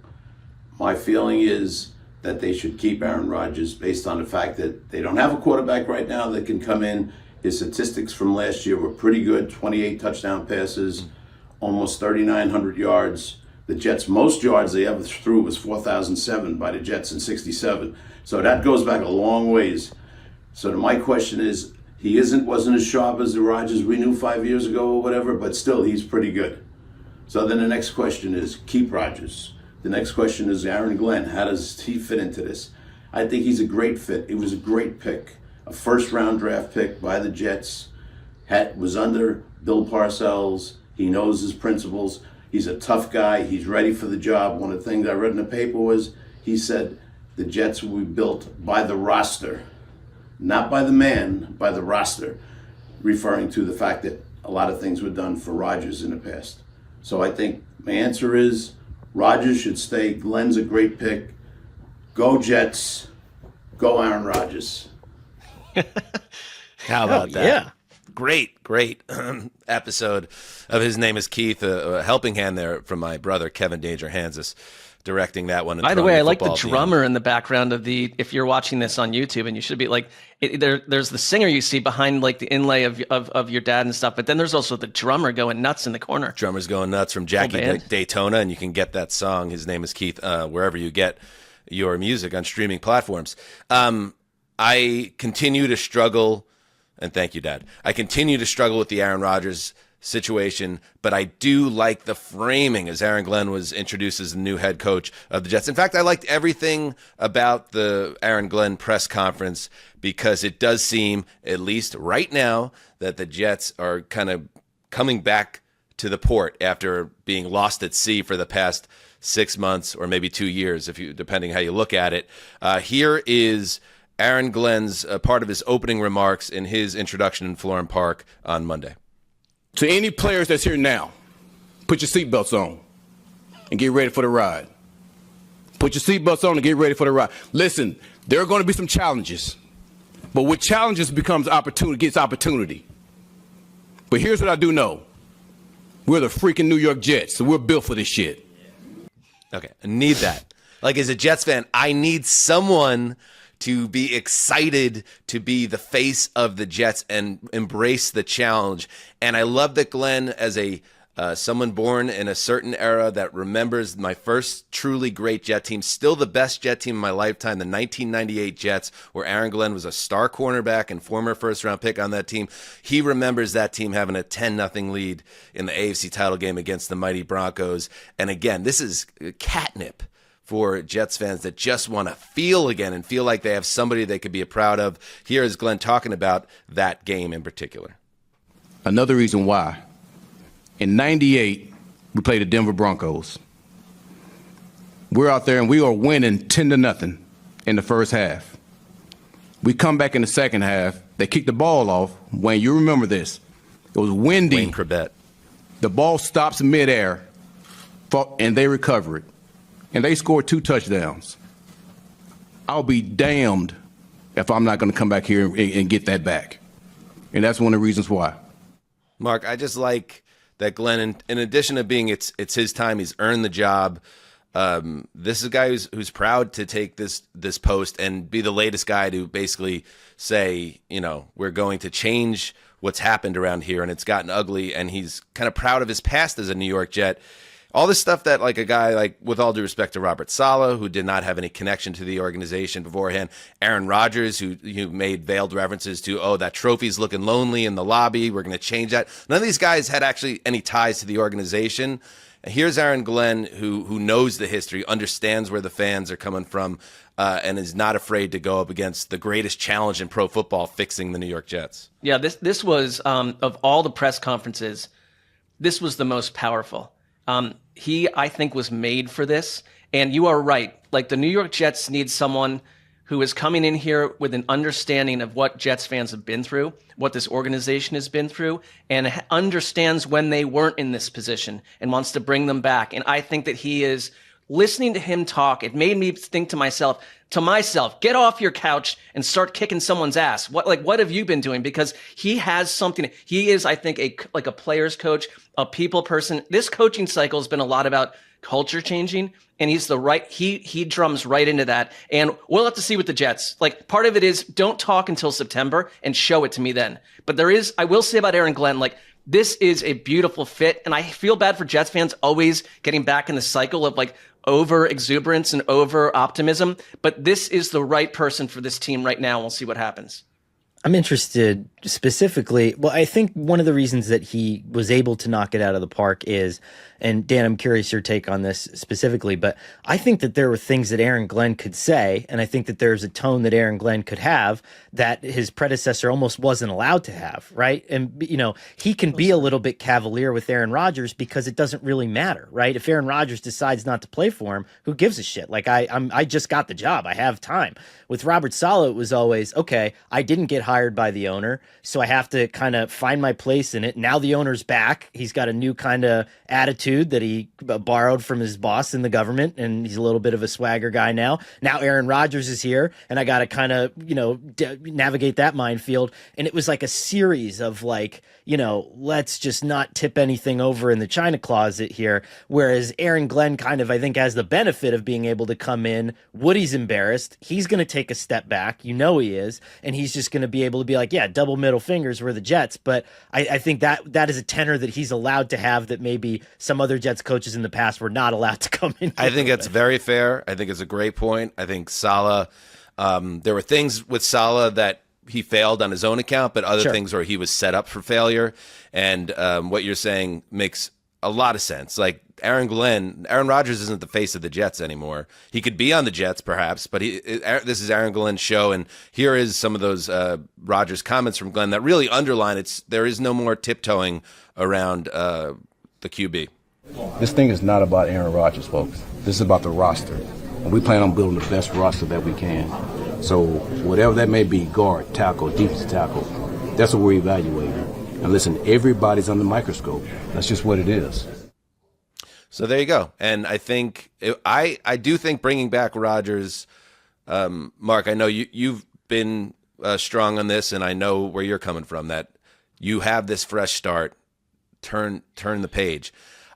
My feeling is that they should keep Aaron Rodgers based on the fact that they don't have a quarterback right now that can come in. His statistics from last year were pretty good, 28 touchdown passes, almost 3,900 yards. The Jets' most yards they ever threw was 4,007 by the Jets in 67. So that goes back a long ways. So my question is, he wasn't as sharp as the Rodgers we knew 5 years ago or whatever, but still, he's pretty good. So then the next question is, keep Rodgers. The next question is Aaron Glenn. How does he fit into this? I think he's a great fit. It was a great pick. A first-round draft pick by the Jets. Was under Bill Parcells. He knows his principles. He's a tough guy. He's ready for the job. One of the things I read in the paper was, he said the Jets will be built by the roster. Not by the man, by the roster, referring to the fact that a lot of things were done for Rodgers in the past. So I think my answer is Rodgers should stay. Glenn's a great pick. Go Jets. Go Aaron Rodgers. How about that? Yeah. Great episode of His Name is Keith, a helping hand there from my brother, Kevin Danger Hanzus, directing that one. By the way, I like the drummer in the background of if you're watching this on YouTube, and you should be like, there's the singer you see behind like the inlay of your dad and stuff, but then there's also the drummer going nuts in the corner. Drummer's going nuts from Jackie Daytona, and you can get that song, His Name is Keith, wherever you get your music on streaming platforms. I continue to struggle, and thank you, Dad. I continue to struggle with the Aaron Rodgers situation, but I do like the framing as Aaron Glenn was introduced as the new head coach of the Jets. In fact, I liked everything about the Aaron Glenn press conference because it does seem, at least right now, that the Jets are kind of coming back to the port after being lost at sea for the past 6 months or maybe 2 years, depending how you look at it. Here is Aaron Glenn's part of his opening remarks in his introduction in Florham Park on Monday. To any players that's here now, put your seatbelts on and get ready for the ride. Put your seatbelts on and get ready for the ride. Listen, there are going to be some challenges, but with challenges gets opportunity. But here's what I do know. We're the freaking New York Jets, so we're built for this shit. Okay, I need that. Like, as a Jets fan, I need someone to be excited to be the face of the Jets and embrace the challenge. And I love that Glenn, as a someone born in a certain era that remembers my first truly great Jet team, still the best Jet team in my lifetime, the 1998 Jets, where Aaron Glenn was a star cornerback and former first-round pick on that team. He remembers that team having a 10-0 lead in the AFC title game against the mighty Broncos. And again, this is catnip for Jets fans that just want to feel again and feel like they have somebody they could be proud of. Here is Glenn talking about that game in particular. Another reason why. In 98, we played the Denver Broncos. We're out there and we are winning 10-0 in the first half. We come back in the second half. They kick the ball off. Wayne, you remember this. It was windy. Wayne Corbett. The ball stops midair, and they recover it. And they scored 2 touchdowns. I'll be damned if I'm not going to come back here and get that back. And that's one of the reasons why. Mark, I just like that Glenn, in addition to being it's his time, he's earned the job. This is a guy who's proud to take this post and be the latest guy to basically say, we're going to change what's happened around here, and it's gotten ugly, and he's kind of proud of his past as a New York Jet. All this stuff that, like, a guy, like, with all due respect to Robert Saleh, who did not have any connection to the organization beforehand, Aaron Rodgers, who made veiled references to, oh, that trophy's looking lonely in the lobby, we're going to change that. None of these guys had actually any ties to the organization. And here's Aaron Glenn, who knows the history, understands where the fans are coming from, and is not afraid to go up against the greatest challenge in pro football, fixing the New York Jets. Yeah, this was, of all the press conferences, this was the most powerful. He, I think, was made for this. And you are right. Like, the New York Jets need someone who is coming in here with an understanding of what Jets fans have been through, what this organization has been through, and understands when they weren't in this position and wants to bring them back. And I think that he is, listening to him talk, it made me think to myself, get off your couch and start kicking someone's ass. What have you been doing? Because he has something. He is, I think, a player's coach, a people person. This coaching cycle has been a lot about culture changing, and he's he drums right into that. And we'll have to see with the Jets. Like, part of it is, don't talk until September and show it to me then. But I will say about Aaron Glenn, like, this is a beautiful fit, and I feel bad for Jets fans always getting back in the cycle of, like, over exuberance and over optimism, but this is the right person for this team right now. We'll see what happens. I'm interested specifically. Well, I think one of the reasons that he was able to knock it out of the park is, and Dan, I'm curious your take on this specifically, but I think that there were things that Aaron Glenn could say, and I think that there's a tone that Aaron Glenn could have that his predecessor almost wasn't allowed to have, right? And, he can be a little bit cavalier with Aaron Rodgers because it doesn't really matter, right? If Aaron Rodgers decides not to play for him, who gives a shit? Like, I just got the job. I have time. With Robert Saleh, it was always, okay, I didn't get hired by the owner, so I have to kind of find my place in it. Now the owner's back. He's got a new kind of attitude that he borrowed from his boss in the government, and he's a little bit of a swagger guy now. Now Aaron Rodgers is here, and I got to kind of, navigate that minefield. And it was like a series of, like, let's just not tip anything over in the china closet here. Whereas Aaron Glenn kind of, I think, has the benefit of being able to come in. Woody's embarrassed. He's going to take a step back. He is. And he's just going to be able to be like, yeah, double middle fingers, we're the Jets. But I think that is a tenor that he's allowed to have that maybe some other Jets coaches in the past were not allowed to come in. I think that's very fair. I think it's a great point. I think Saleh, there were things with Saleh that he failed on his own account, but other things where he was set up for failure. And what you're saying makes a lot of sense. Like, Aaron Rodgers isn't the face of the Jets anymore. He could be on the Jets, perhaps, but this is Aaron Glenn's show, and here is some of those Rodgers comments from Glenn that really underline there is no more tiptoeing around the QB. This thing is not about Aaron Rodgers, folks. This is about the roster. And we plan on building the best roster that we can. So whatever that may be, guard, tackle, defensive tackle, that's what we're evaluating. And listen, everybody's under the microscope. That's just what it is. So there you go. And I think I do think bringing back Rodgers, Mark, I know you've been strong on this, and I know where you're coming from, that you have this fresh start. turn the page.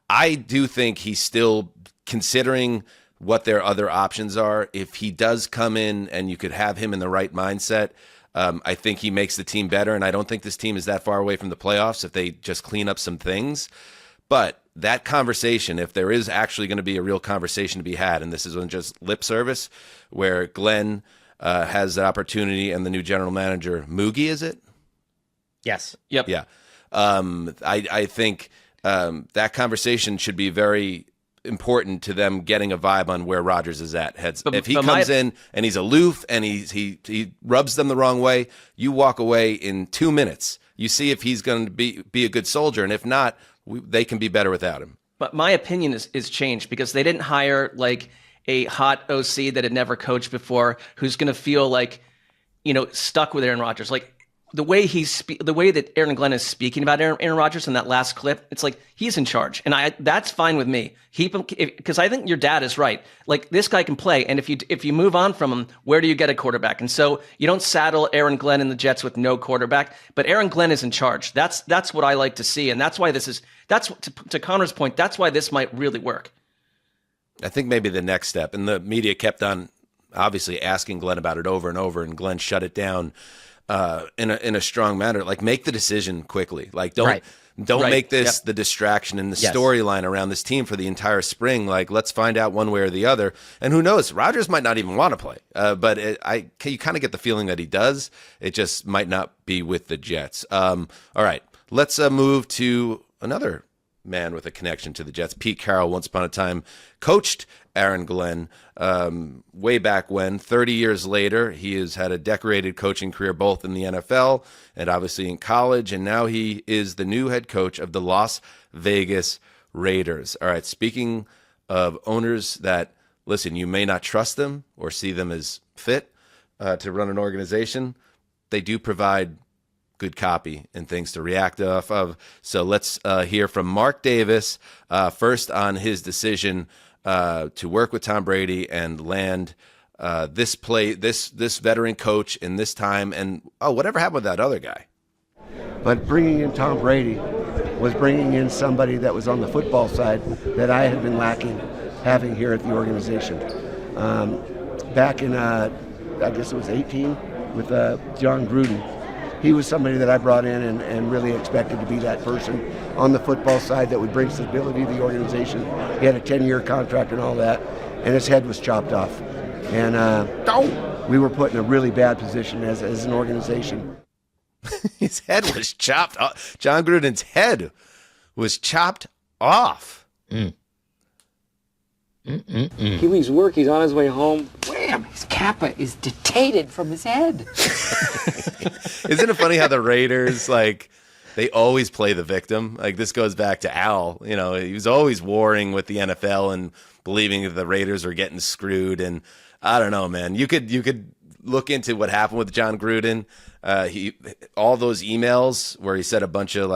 I do think he's still considering what their other options are. If he does come in and you could have him in the right mindset, I think he makes the team better. And I don't think this team is that far away from the playoffs if they just clean up some things. But that conversation, if there is actually going to be a real conversation to be had, and this isn't just lip service, where Glenn has the opportunity and the new general manager, Mougey, is it? Yes. Yep. Yeah. I think that conversation should be very important to them getting a vibe on where Rodgers is at. If he comes in and he's aloof and he rubs them the wrong way, you walk away in 2 minutes. You see if he's going to be a good soldier, and if not, they can be better without him. But my opinion is changed because they didn't hire like a hot OC that had never coached before, who's going to feel like, stuck with Aaron Rodgers. Like the way the way that Aaron Glenn is speaking about Aaron Rodgers in that last clip, it's like he's in charge, and that's fine with me. Because I think your dad is right. Like this guy can play, and if you move on from him, where do you get a quarterback? And so you don't saddle Aaron Glenn and the Jets with no quarterback, but Aaron Glenn is in charge. That's what I like to see, and that's why to Conor's point. That's why this might really work. I think maybe the next step, and the media kept on obviously asking Glenn about it over and over, and Glenn shut it down in a strong manner. Like, make the decision quickly. Like, don't make this the distraction and the storyline around this team for the entire spring. Like, let's find out one way or the other. And who knows? Rodgers might not even want to play, but you kind of get the feeling that he does. It just might not be with the Jets. All right, let's move to another man with a connection to the Jets. Pete Carroll, once upon a time, coached Aaron Glenn way back when. 30 years later, he has had a decorated coaching career both in the NFL and obviously in college, and now he is the new head coach of the Las Vegas Raiders. All right, speaking of owners that, listen, you may not trust them or see them as fit to run an organization, they do provide good copy and things to react off of. So let's hear from Mark Davis first on his decision to work with Tom Brady and land this veteran coach in this time. And whatever happened with that other guy? But bringing in Tom Brady was bringing in somebody that was on the football side that I had been lacking having here at the organization. Back in I guess it was 18 with John Gruden. He was somebody that I brought in and really expected to be that person on the football side that would bring stability to the organization. He had a 10-year contract and all that, and his head was chopped off. And we were put in a really bad position as an organization. His head was chopped off. John Gruden's head was chopped off. He leaves work, he's on his way home. Wham! His kappa is detated from his head. Isn't it funny how the Raiders, they always play the victim? Like, this goes back to Al. He was always warring with the NFL and believing that the Raiders were getting screwed. And I don't know, man. You could look into what happened with John Gruden. All those emails where he said a bunch of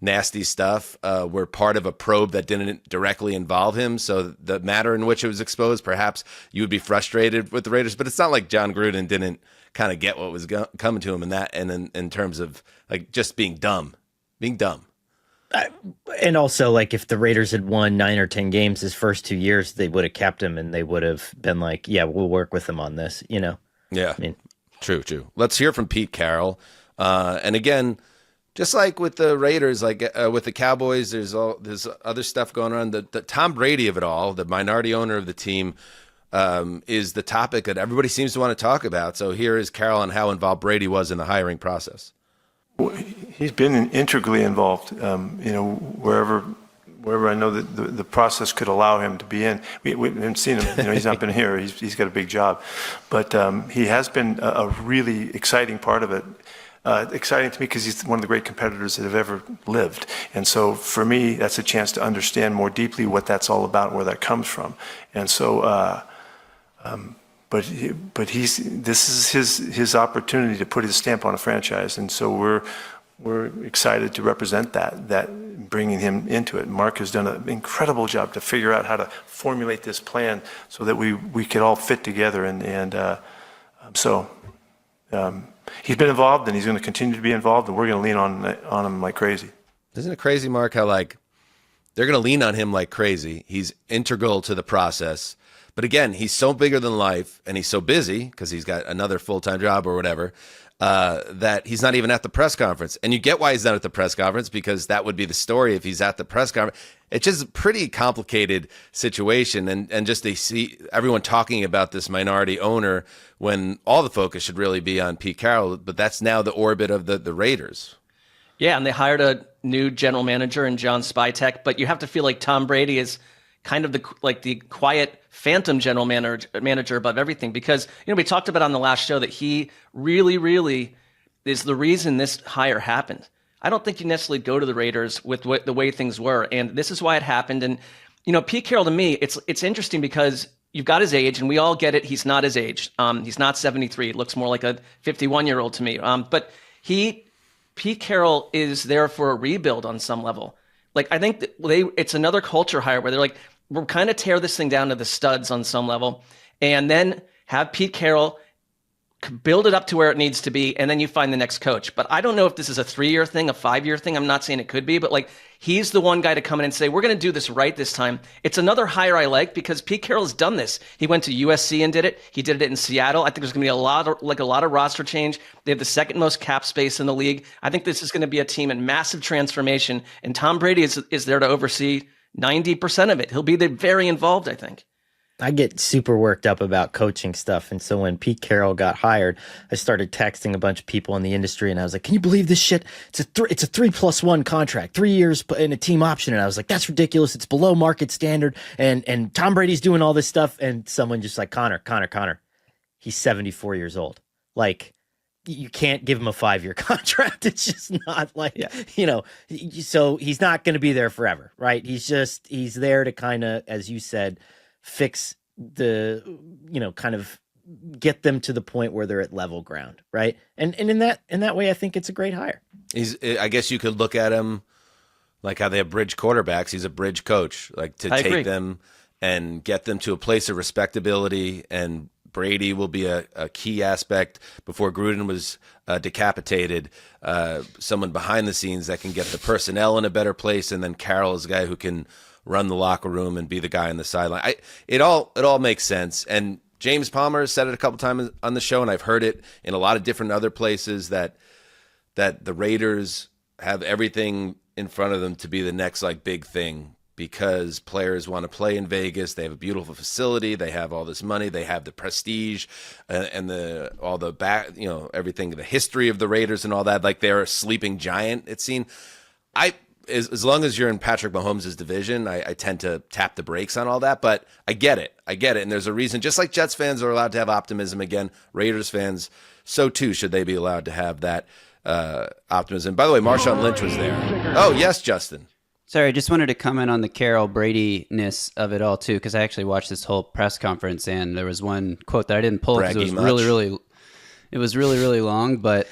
nasty stuff were part of a probe that didn't directly involve him. So the matter in which it was exposed, perhaps you would be frustrated with the Raiders, but it's not like John Gruden didn't kind of get what was coming to him in terms of just being dumb. And also, if the Raiders had won 9 or 10 games his first 2 years, they would have kept him and they would have been like, yeah, we'll work with him on this, Yeah. I mean, true. Let's hear from Pete Carroll. And again, just like with the Raiders, with the Cowboys, there's other stuff going on. The Tom Brady of it all, the minority owner of the team, is the topic that everybody seems to want to talk about. So here is Carroll on how involved Brady was in the hiring process. He's been integrally involved, wherever I know that the process could allow him to be in. We haven't seen him, he's not been here. He's got a big job. But he has been a really exciting part of it. Exciting to me because he's one of the great competitors that have ever lived. And so for me, that's a chance to understand more deeply what that's all about and where that comes from. And so, this is his opportunity to put his stamp on a franchise. And so we're excited to represent that bringing him into it. Mark has done an incredible job to figure out how to formulate this plan so that we could all fit together. He's been involved, and he's going to continue to be involved, and we're going to lean on him like crazy. Isn't it crazy, Mark, how like they're going to lean on him like crazy. He's integral to the process. But again, he's so bigger than life, and he's so busy because he's got another full-time job or whatever, that he's not even at the press conference. And you get why he's not at the press conference, because that would be the story if he's at the press conference. It's just a pretty complicated situation. And just they see everyone talking about this minority owner when all the focus should really be on Pete Carroll. But that's now the orbit of the Raiders. Yeah, and they hired a new general manager in John Spytek. But you have to feel like Tom Brady is kind of the quiet phantom general manager above everything, because we talked about on the last show that he really is the reason this hire happened. I don't think you necessarily go to the Raiders with the way things were, and this is why it happened. And Pete Carroll, to me, it's interesting because you've got his age, and we all get it. He's not his age. He's not 73. He looks more like a 51-year-old to me. But Pete Carroll is there for a rebuild on some level. Like, I think that it's another culture hire where they're like, we're kind of tear this thing down to the studs on some level, and then have Pete Carroll build it up to where it needs to be, and then you find the next coach. But I don't know if this is a 3-year thing, a 5-year thing. I'm not saying it could be, but like, he's the one guy to come in and say, we're going to do this right this time. It's another hire I like because Pete Carroll has done this. He went to USC and did it. He did it in Seattle. I think there's going to be a lot of roster change. They have the second most cap space in the league. I think this is going to be a team in massive transformation, and Tom Brady is there to oversee 90% of it. He'll be very involved, I think. I get super worked up about coaching stuff. And so when Pete Carroll got hired, I started texting a bunch of people in the industry, and I was like, can you believe this shit? It's a 3+1 contract, 3 years and a team option. And I was like, that's ridiculous. It's below market standard. And Tom Brady's doing all this stuff. And someone just like, Connor, he's 74 years old. Like, you can't give him a 5-year contract. It's just not like, so he's not going to be there forever, right? He's there to kind of, as you said, fix the, kind of get them to the point where they're at level ground, right? And in that way, I think it's a great hire. I guess you could look at him like how they have bridge quarterbacks. He's a bridge coach, like to take them and get them to a place of respectability. And Brady will be a key aspect. Before Gruden was decapitated, someone behind the scenes that can get the personnel in a better place, and then Carroll is a guy who can run the locker room and be the guy on the sideline. It all makes sense. And James Palmer said it a couple times on the show, and I've heard it in a lot of different other places, that the Raiders have everything in front of them to be the next big thing, because players want to play in Vegas. They have a beautiful facility. They have all this money. They have the prestige and everything, the history of the Raiders and all that. Like, they're a sleeping giant, it seemed. As long as you're in Patrick Mahomes' division, I tend to tap the brakes on all that. But I get it. And there's a reason. Just like Jets fans are allowed to have optimism again, Raiders fans, so too should they be allowed to have that optimism. By the way, Marshawn Lynch was there. Oh, yes, Justin. Sorry, I just wanted to comment on the Carroll Brady-ness of it all, too, because I actually watched this whole press conference, and there was one quote that I didn't pull because it was really long. But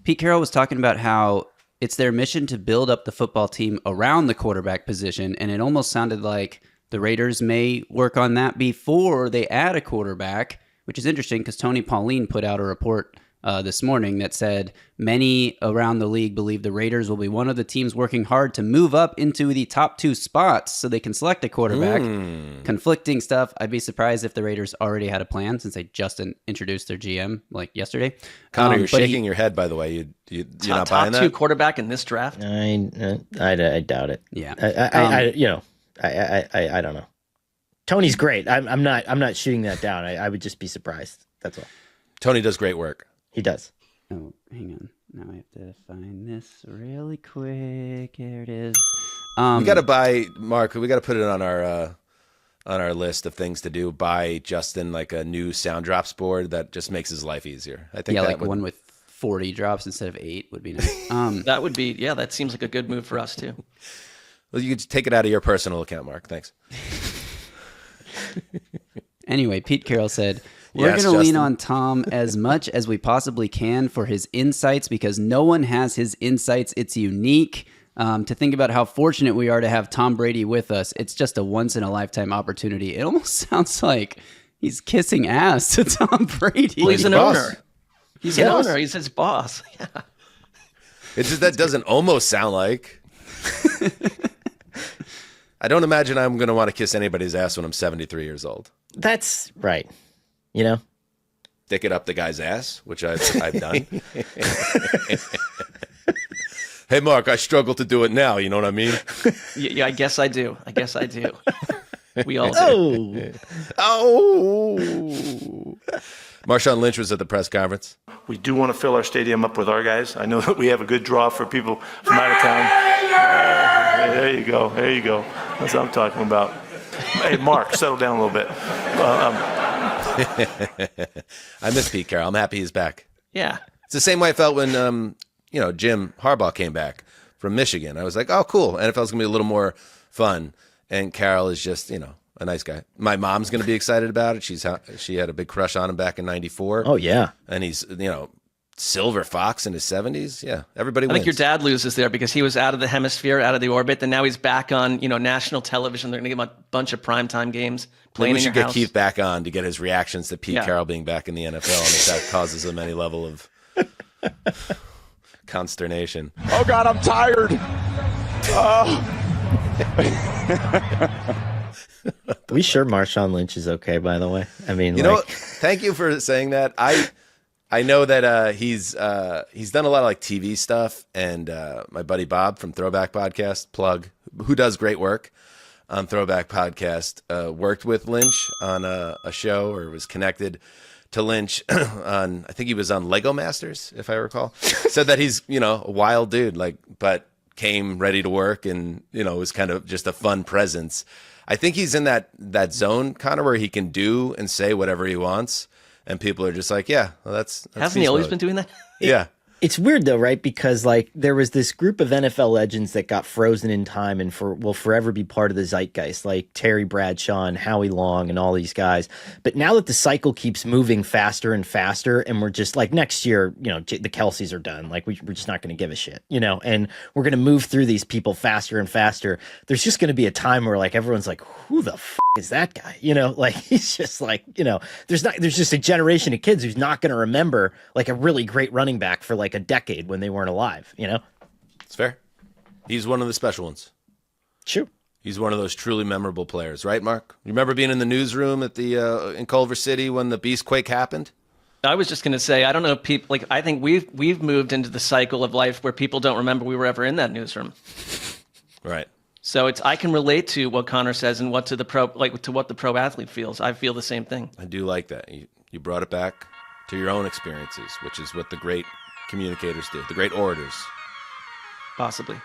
Pete Carroll was talking about how it's their mission to build up the football team around the quarterback position, and it almost sounded like the Raiders may work on that before they add a quarterback, which is interesting because Tony Pauline put out a report this morning that said many around the league believe the Raiders will be one of the teams working hard to move up into the top 2 spots so they can select a quarterback. Conflicting stuff. I'd be surprised if the Raiders already had a plan since they just introduced their GM yesterday. Connor, you're shaking your head, by the way. You're not buying that? Top 2 quarterback in this draft? I doubt it. Yeah. I don't know. Tony's great. I'm not shooting that down. I would just be surprised. That's all. Tony does great work. He does. Oh, hang on. Now I have to find this really quick. Here it is. We got to buy, Mark, we got to put it on our list of things to do. Buy Justin a new sound drops board that just makes his life easier. I think one with 40 drops instead of 8 would be nice. That would be, that seems like a good move for us too. Well, you could take it out of your personal account, Mark. Thanks. Anyway, Pete Carroll said, we're going to lean on Tom as much as we possibly can for his insights because no one has his insights. It's unique. To think about how fortunate we are to have Tom Brady with us. It's just a once-in-a-lifetime opportunity. It almost sounds like he's kissing ass to Tom Brady. Well, he's an owner. He's an owner. He's his boss. Yeah. It's just that doesn't almost sound like. I don't imagine I'm going to want to kiss anybody's ass when I'm 73 years old. That's right. You know? Dick it up the guy's ass, which I've done. Hey, Mark, I struggle to do it now. You know what I mean? Yeah, I guess I do. We all do. Oh. Marshawn Lynch was at the press conference. We do want to fill our stadium up with our guys. I know that we have a good draw for people from out of town. There you go. That's what I'm talking about. Hey, Mark, settle down a little bit. I miss Pete Carroll. I'm happy he's back. Yeah. It's the same way I felt when, Jim Harbaugh came back from Michigan. I was like, oh, cool. NFL's going to be a little more fun. And Carroll is just, a nice guy. My mom's going to be excited about it. She had a big crush on him back in '94. Oh, yeah. And he's, Silver Fox in his 70s. Yeah, everybody wins. I think your dad loses there because he was out of the hemisphere, out of the orbit, and now he's back on, national television. They're going to give him a bunch of primetime games playing in your house. We should get Keith back on to get his reactions to Pete Carroll being back in the NFL, and if that causes him any level of consternation. Oh, God, I'm tired. We sure Marshawn Lynch is okay, by the way. I mean, thank you for saying that. I know that he's done a lot of TV stuff, and my buddy Bob from Throwback Podcast, plug, who does great work on Throwback Podcast, worked with Lynch on a show, or was connected to Lynch on, I think he was on Lego Masters, if I recall. Said that he's a wild dude, but came ready to work, and was kind of just a fun presence. I think he's in that zone kind of where he can do and say whatever he wants. And people are just like, yeah, well, that's hasn't he always been doing that? Yeah. It's weird though, right? Because there was this group of NFL legends that got frozen in time and will forever be part of the zeitgeist, like Terry Bradshaw and Howie Long and all these guys. But now that the cycle keeps moving faster and faster, and we're just next year, the Kelseys are done. We're just not going to give a shit, and we're going to move through these people faster and faster. There's just going to be a time where everyone's like, who the f is that guy? He's just there's just a generation of kids who's not going to remember a really great running back for a decade when they weren't alive, It's fair. He's one of the special ones. True. He's one of those truly memorable players, right, Mark? You remember being in the newsroom at the in Culver City when the Beastquake happened? I was just going to say, I don't know if people I think we've moved into the cycle of life where people don't remember we were ever in that newsroom. Right. So I can relate to what Conor says and what to what the pro athlete feels. I feel the same thing. I do like that. You brought it back to your own experiences, which is what the great communicators do, the great orators. Possibly.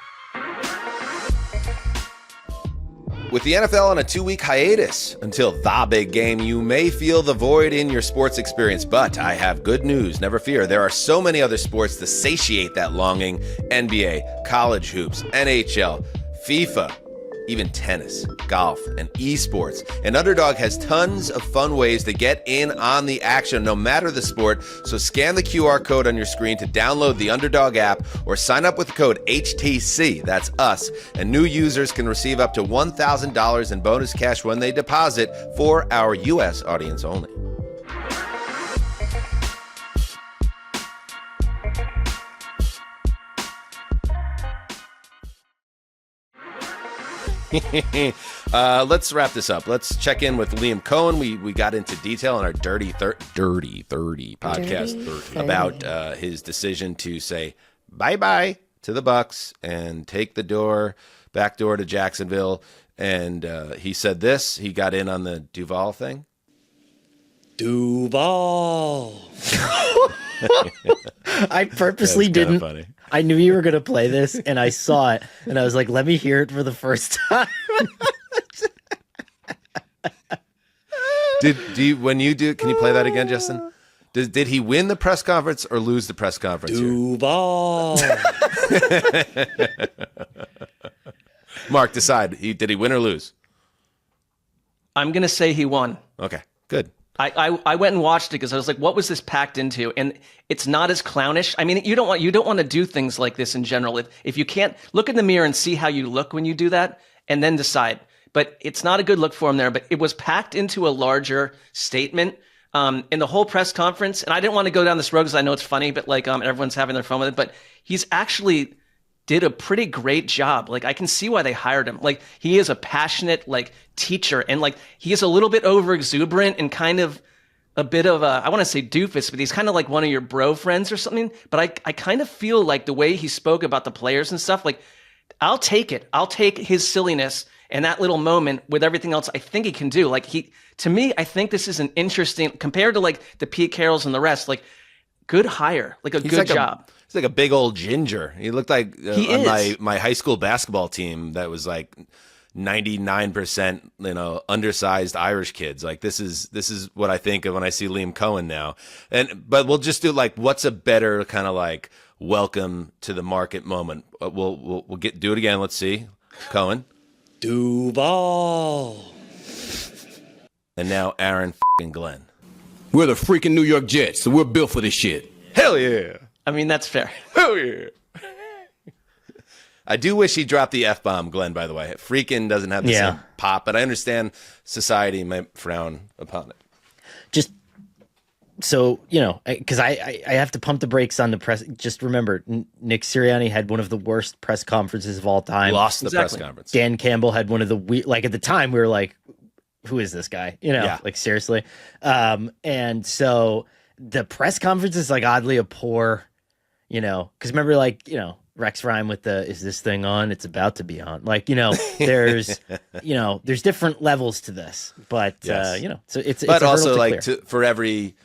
With the NFL on a 2-week hiatus until the big game, you may feel the void in your sports experience, but I have good news. Never fear. There are so many other sports to satiate that longing. NBA, college hoops, NHL, FIFA, even tennis, golf, and esports. And Underdog has tons of fun ways to get in on the action, no matter the sport. So scan the QR code on your screen to download the Underdog app or sign up with the code HTC, that's us. And new users can receive up to $1,000 in bonus cash when they deposit for our U.S. audience only. Let's wrap this up. Let's check in with Liam Coen. We got into detail in our Dirty 30 podcast about his decision to say bye-bye to the Bucs and take the back door to Jacksonville. And he said this. He got in on the Duval thing. Duval. I purposely didn't. Funny. I knew you were going to play this, and I saw it, and I was like, let me hear it for the first time. When you do, can you play that again, Justin? Did he win the press conference or lose the press conference? Duval. Mark, decide. Did he win or lose? I'm going to say he won. Okay, good. I went and watched it because I was like, what was this packed into? And it's not as clownish. I mean, you don't want to do things like this in general. If you can't look in the mirror and see how you look when you do that and then decide. But it's not a good look for him there. But it was packed into a larger statement in the whole press conference. And I didn't want to go down this road because I know it's funny, but everyone's having their fun with it. But he's actually did a pretty great job. Like, I can see why they hired him. Like, he is a passionate, like, teacher, and like, he is a little bit over exuberant and kind of a bit of a, I want to say doofus, but he's kind of like one of your bro friends or something. But I kind of feel like the way he spoke about the players and stuff, like, I'll take it. I'll take his silliness and that little moment with everything else I think he can do. Like, to me, I think this is an interesting, compared to like the Pete Carrolls and the rest, like, good hire, like he's good job. He's like a big old ginger. He looked like on my high school basketball team that was like 99%, undersized Irish kids. Like, this is what I think of when I see Liam Coen now. But we'll just do like, what's a better kind of like welcome to the market moment? We'll do it again. Let's see, Coen. Duval. And now Aaron and Glenn. We're the freaking New York Jets, so we're built for this shit. Hell yeah. I mean, that's fair. Hell yeah. I do wish he dropped the F-bomb, Glenn, by the way. Freaking doesn't have the same pop, but I understand society might frown upon it. Just so, because I have to pump the brakes on the press. Just remember, Nick Sirianni had one of the worst press conferences of all time. Lost the press conference. Dan Campbell had one of the, like, at the time, we were like, who is this guy? Like, seriously. And so the press conference is like oddly a poor, because remember, like, Rex Rhyme with the, is this thing on? It's about to be on. Like, there's, there's different levels to this, but, Yes. so it's but a also like clear. for every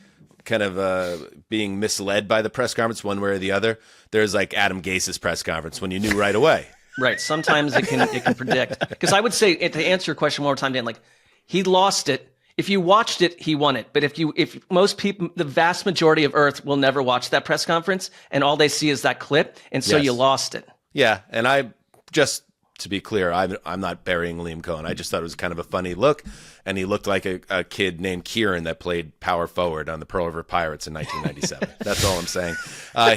kind of being misled by the press conference one way or the other, there's like Adam Gase's press conference when you knew right awaway. Right. Sometimes it can predict. Because I would say, to answer your question one more time, Dan, like, he lost it. If you watched it, he won it. But if most people, the vast majority of Earth will never watch that press conference, and all they see is that clip, and so you lost it. Yeah, and I just to be clear, I'm not burying Liam Coen. I just thought it was kind of a funny look, and he looked like a kid named Kieran that played power forward on the Pearl River Pirates in 1997. That's all I'm saying.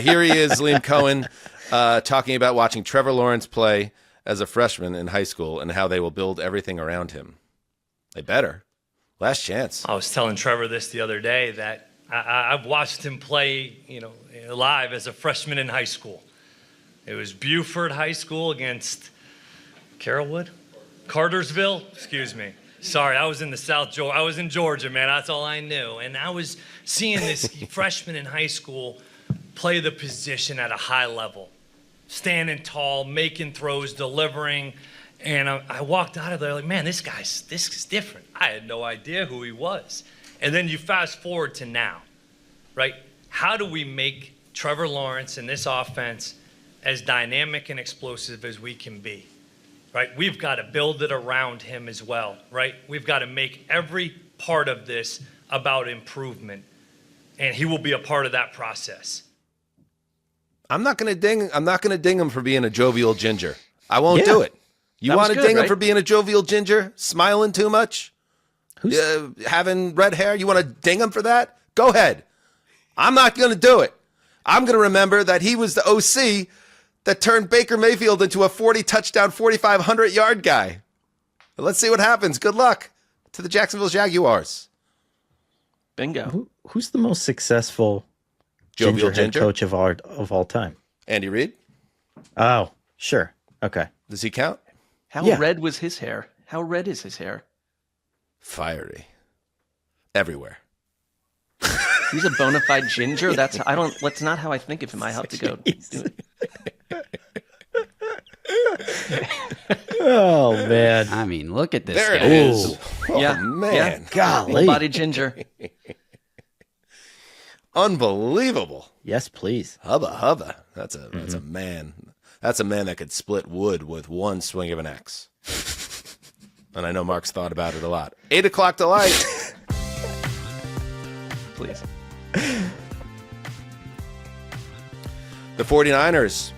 Here he is, Liam Coen, talking about watching Trevor Lawrence play as a freshman in high school and how they will build everything around him. They better. Last chance. I was telling Trevor this the other day that I've watched him play, live as a freshman in high school. It was Buford High School against Carrollwood? Cartersville? Excuse me. Sorry, I was in the South Georgia. I was in Georgia, man. That's all I knew. And I was seeing this freshman in high school play the position at a high level, standing tall, making throws, delivering. And I walked out of there like, man, this is different. I had no idea who he was. And then you fast forward to now, right? How do we make Trevor Lawrence and this offense as dynamic and explosive as we can be, right? We've got to build it around him as well, right? We've got to make every part of this about improvement, and he will be a part of that process. I'm not going to ding him for being a jovial ginger. I won't do it. You want to ding him for being a jovial ginger, smiling too much, having red hair? You want to ding him for that? Go ahead. I'm not going to do it. I'm going to remember that he was the OC that turned Baker Mayfield into a 40-touchdown, 4,500-yard guy. But let's see what happens. Good luck to the Jacksonville Jaguars. Bingo. Who's the most successful jovial head coach of all time? Andy Reid. Oh, sure. Okay. Does he count? How red was his hair? How red is his hair? Fiery. Everywhere. He's a bona fide ginger. That's not how I think of him. I have to go do it. Oh man. I mean, look at this there guy. It is. Oh, yeah. Man. Yeah. Golly. Full-body ginger. Unbelievable. Yes, please. Hubba. That's a man. That's a man that could split wood with one swing of an axe. And I know Mark's thought about it a lot. 8 o'clock delight. Please. The 49ers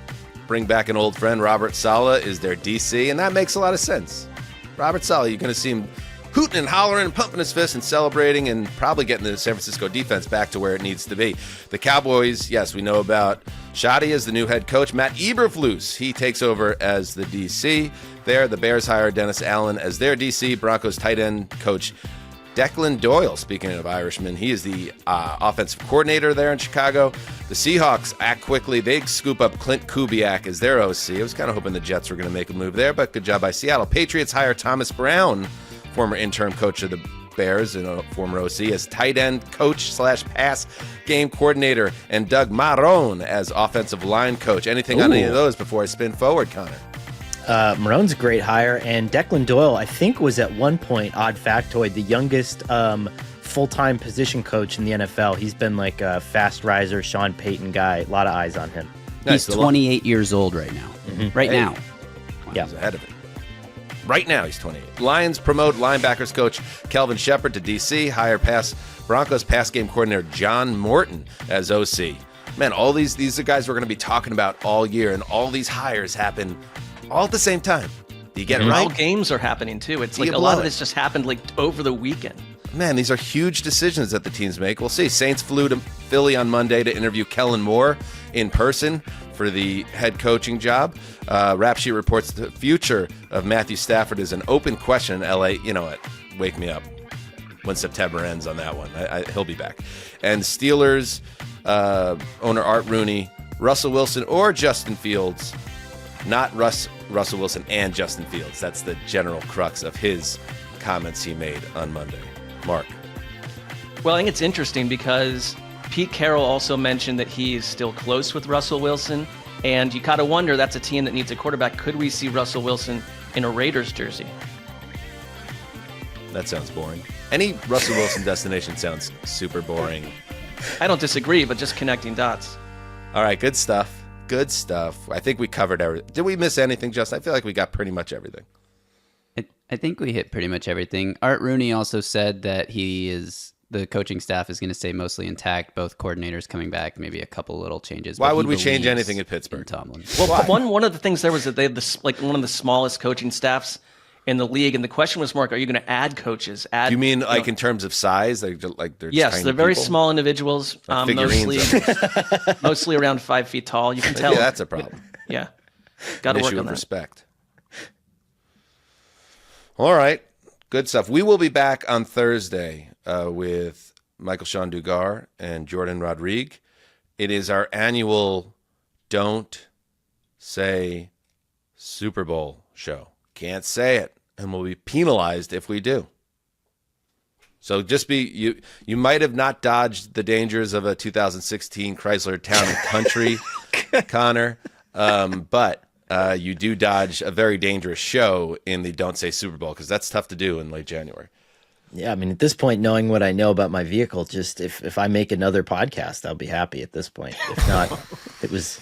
bring back an old friend. Robert Saleh is their DC, and that makes a lot of sense. Robert Saleh, you're going to see him hooting and hollering and pumping his fist and celebrating and probably getting the San Francisco defense back to where it needs to be. The Cowboys, yes, we know about Schotty as the new head coach. Matt Eberflus, he takes over as the DC there. The Bears hire Dennis Allen as their DC. Broncos tight end coach Declan Doyle, speaking of Irishmen, he is the offensive coordinator there in Chicago. The Seahawks act quickly. They scoop up Clint Kubiak as their OC. I was kind of hoping the Jets were going to make a move there, but good job by Seattle. Patriots hire Thomas Brown, former interim coach of the Bears and a former OC, as tight end coach / pass game coordinator, and Doug Marrone as offensive line coach. Anything on any of those before I spin forward, Connor? Marone's a great hire, and Declan Doyle, I think, was at one point, odd factoid, the youngest full-time position coach in the NFL. He's been like a fast riser, Sean Payton guy. A lot of eyes on him. He's 28 years old right now. Right now. Yeah, he's ahead of it. Right now, he's 28. Lions promote linebackers coach Kelvin Shepard to DC. Hire Broncos pass game coordinator John Morton as OC. Man, all these are guys we're going to be talking about all year, and all these hires happen all at the same time. Do you get it right? All games are happening too. It's like a lot of this just happened like over the weekend. Man, these are huge decisions that the teams make. We'll see. Saints flew to Philly on Monday to interview Kellen Moore in person for the head coaching job. Rap Sheet reports the future of Matthew Stafford is an open question in L.A. You know what? Wake me up when September ends on that one. He'll be back. And Steelers owner Art Rooney, Russell Wilson, or Justin Fields. Not Russell Wilson and Justin Fields. That's the general crux of his comments he made on Monday. Mark. Well, I think it's interesting because Pete Carroll also mentioned that he is still close with Russell Wilson, and you gotta wonder, that's a team that needs a quarterback. Could we see Russell Wilson in a Raiders jersey? That sounds boring. Any Russell Wilson destination sounds super boring. I don't disagree, but just connecting dots. All right, good stuff. Good stuff. I think we covered everything. Did we miss anything, Justin? I feel like we got pretty much everything. I think we hit pretty much everything. Art Rooney also said that the coaching staff is going to stay mostly intact. Both coordinators coming back, maybe a couple little changes. Why would we change anything at Pittsburgh? Tomlin. Well, one of the things there was that they had one of the smallest coaching staffs in the league, and the question was, Mark, are you going to add coaches? You mean like in terms of size? They're yes, they're very small individuals, like mostly around 5 feet tall. You can tell. Yeah, that's a problem. Yeah, got to work on that. Respect. All right, good stuff. We will be back on Thursday with Michael Sean Dugar and Jordan Rodrigue. It is our annual Don't Say Super Bowl show. Can't say it, and we'll be penalized if we do. So just you might have not dodged the dangers of a 2016 Chrysler Town and Country, Connor, but you do dodge a very dangerous show in the Don't Say Super Bowl, because that's tough to do in late January. Yeah, I mean, at this point, knowing what I know about my vehicle, just if I make another podcast, I'll be happy at this point. If not, it's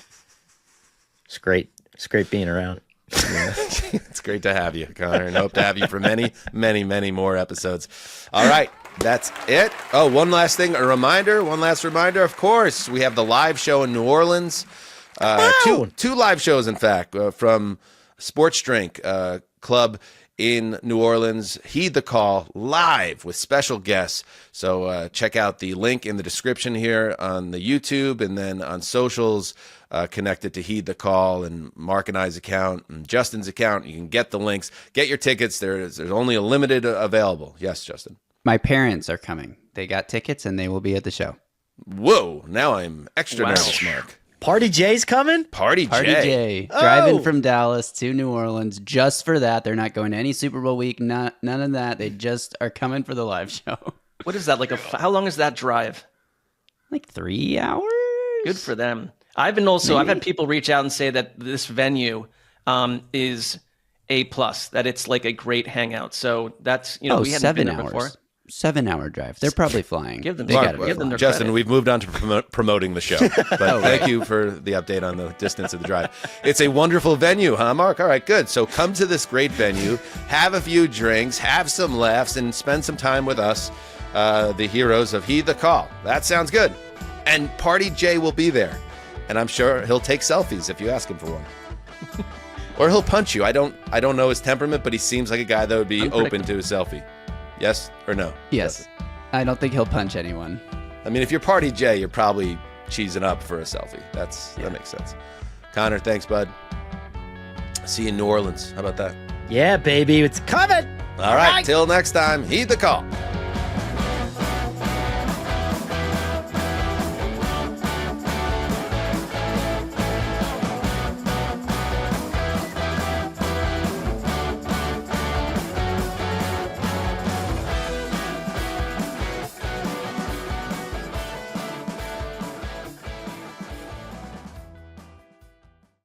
great. It's great being around. Yeah. It's great to have you, Connor, and hope to have you for many, many, many more episodes. All right, that's it. Oh, one last reminder, of course, we have the live show in New Orleans. Two live shows, in fact, from Sports Drink Club in New Orleans. Heed the Call live with special guests. So check out the link in the description here on the YouTube, and then on socials connected to Heed the Call and Mark and I's account and Justin's account. You can get the links, get your tickets. There's only a limited available. Yes, Justin. My parents are coming. They got tickets and they will be at the show. Whoa! Now I'm extra nervous, Mark. Party J's coming? Party J. Driving from Dallas to New Orleans just for that. They're not going to any Super Bowl week, none of that. They just are coming for the live show. What is that? How long is that drive? Like 3 hours? Good for them. I've had people reach out and say that this venue is A+, that it's like a great hangout. So that's, we hadn't 7 been there hours. before. 7 hour drive. They're probably flying. Give them their credit. Justin, we've moved on to promoting the show. But thank you for the update on the distance of the drive. It's a wonderful venue, huh, Mark? All right, good. So come to this great venue, have a few drinks, have some laughs, and spend some time with us, the heroes of Heed the Call. That sounds good. And Party J will be there. And I'm sure he'll take selfies if you ask him for one. Or he'll punch you. I don't know his temperament, but he seems like a guy that would be open to a selfie. Yes or no? Yes. I don't think he'll punch anyone. I mean, if you're Party J, you're probably cheesing up for a selfie. That makes sense. Connor, thanks, bud. See you in New Orleans. How about that? Yeah, baby. It's coming. All right. Till next time, Heed the Call.